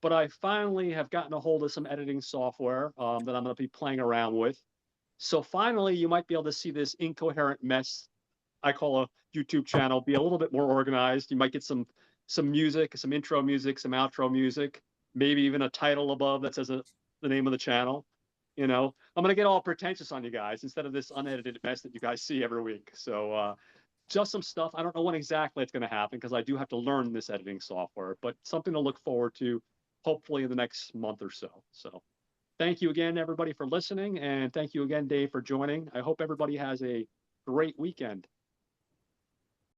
but I finally have gotten a hold of some editing software that I'm going to be playing around with. So finally, you might be able to see this incoherent mess I call a YouTube channel be a little bit more organized. You might get some music, some intro music, some outro music, maybe even a title above that says the name of the channel. You know, I'm gonna get all pretentious on you guys instead of this unedited mess that you guys see every week. So just some stuff. I don't know when exactly it's going to happen because I do have to learn this editing software, but something to look forward to hopefully in the next month or so. So thank you again, everybody, for listening. And thank you again, Dave, for joining. I hope everybody has a great weekend.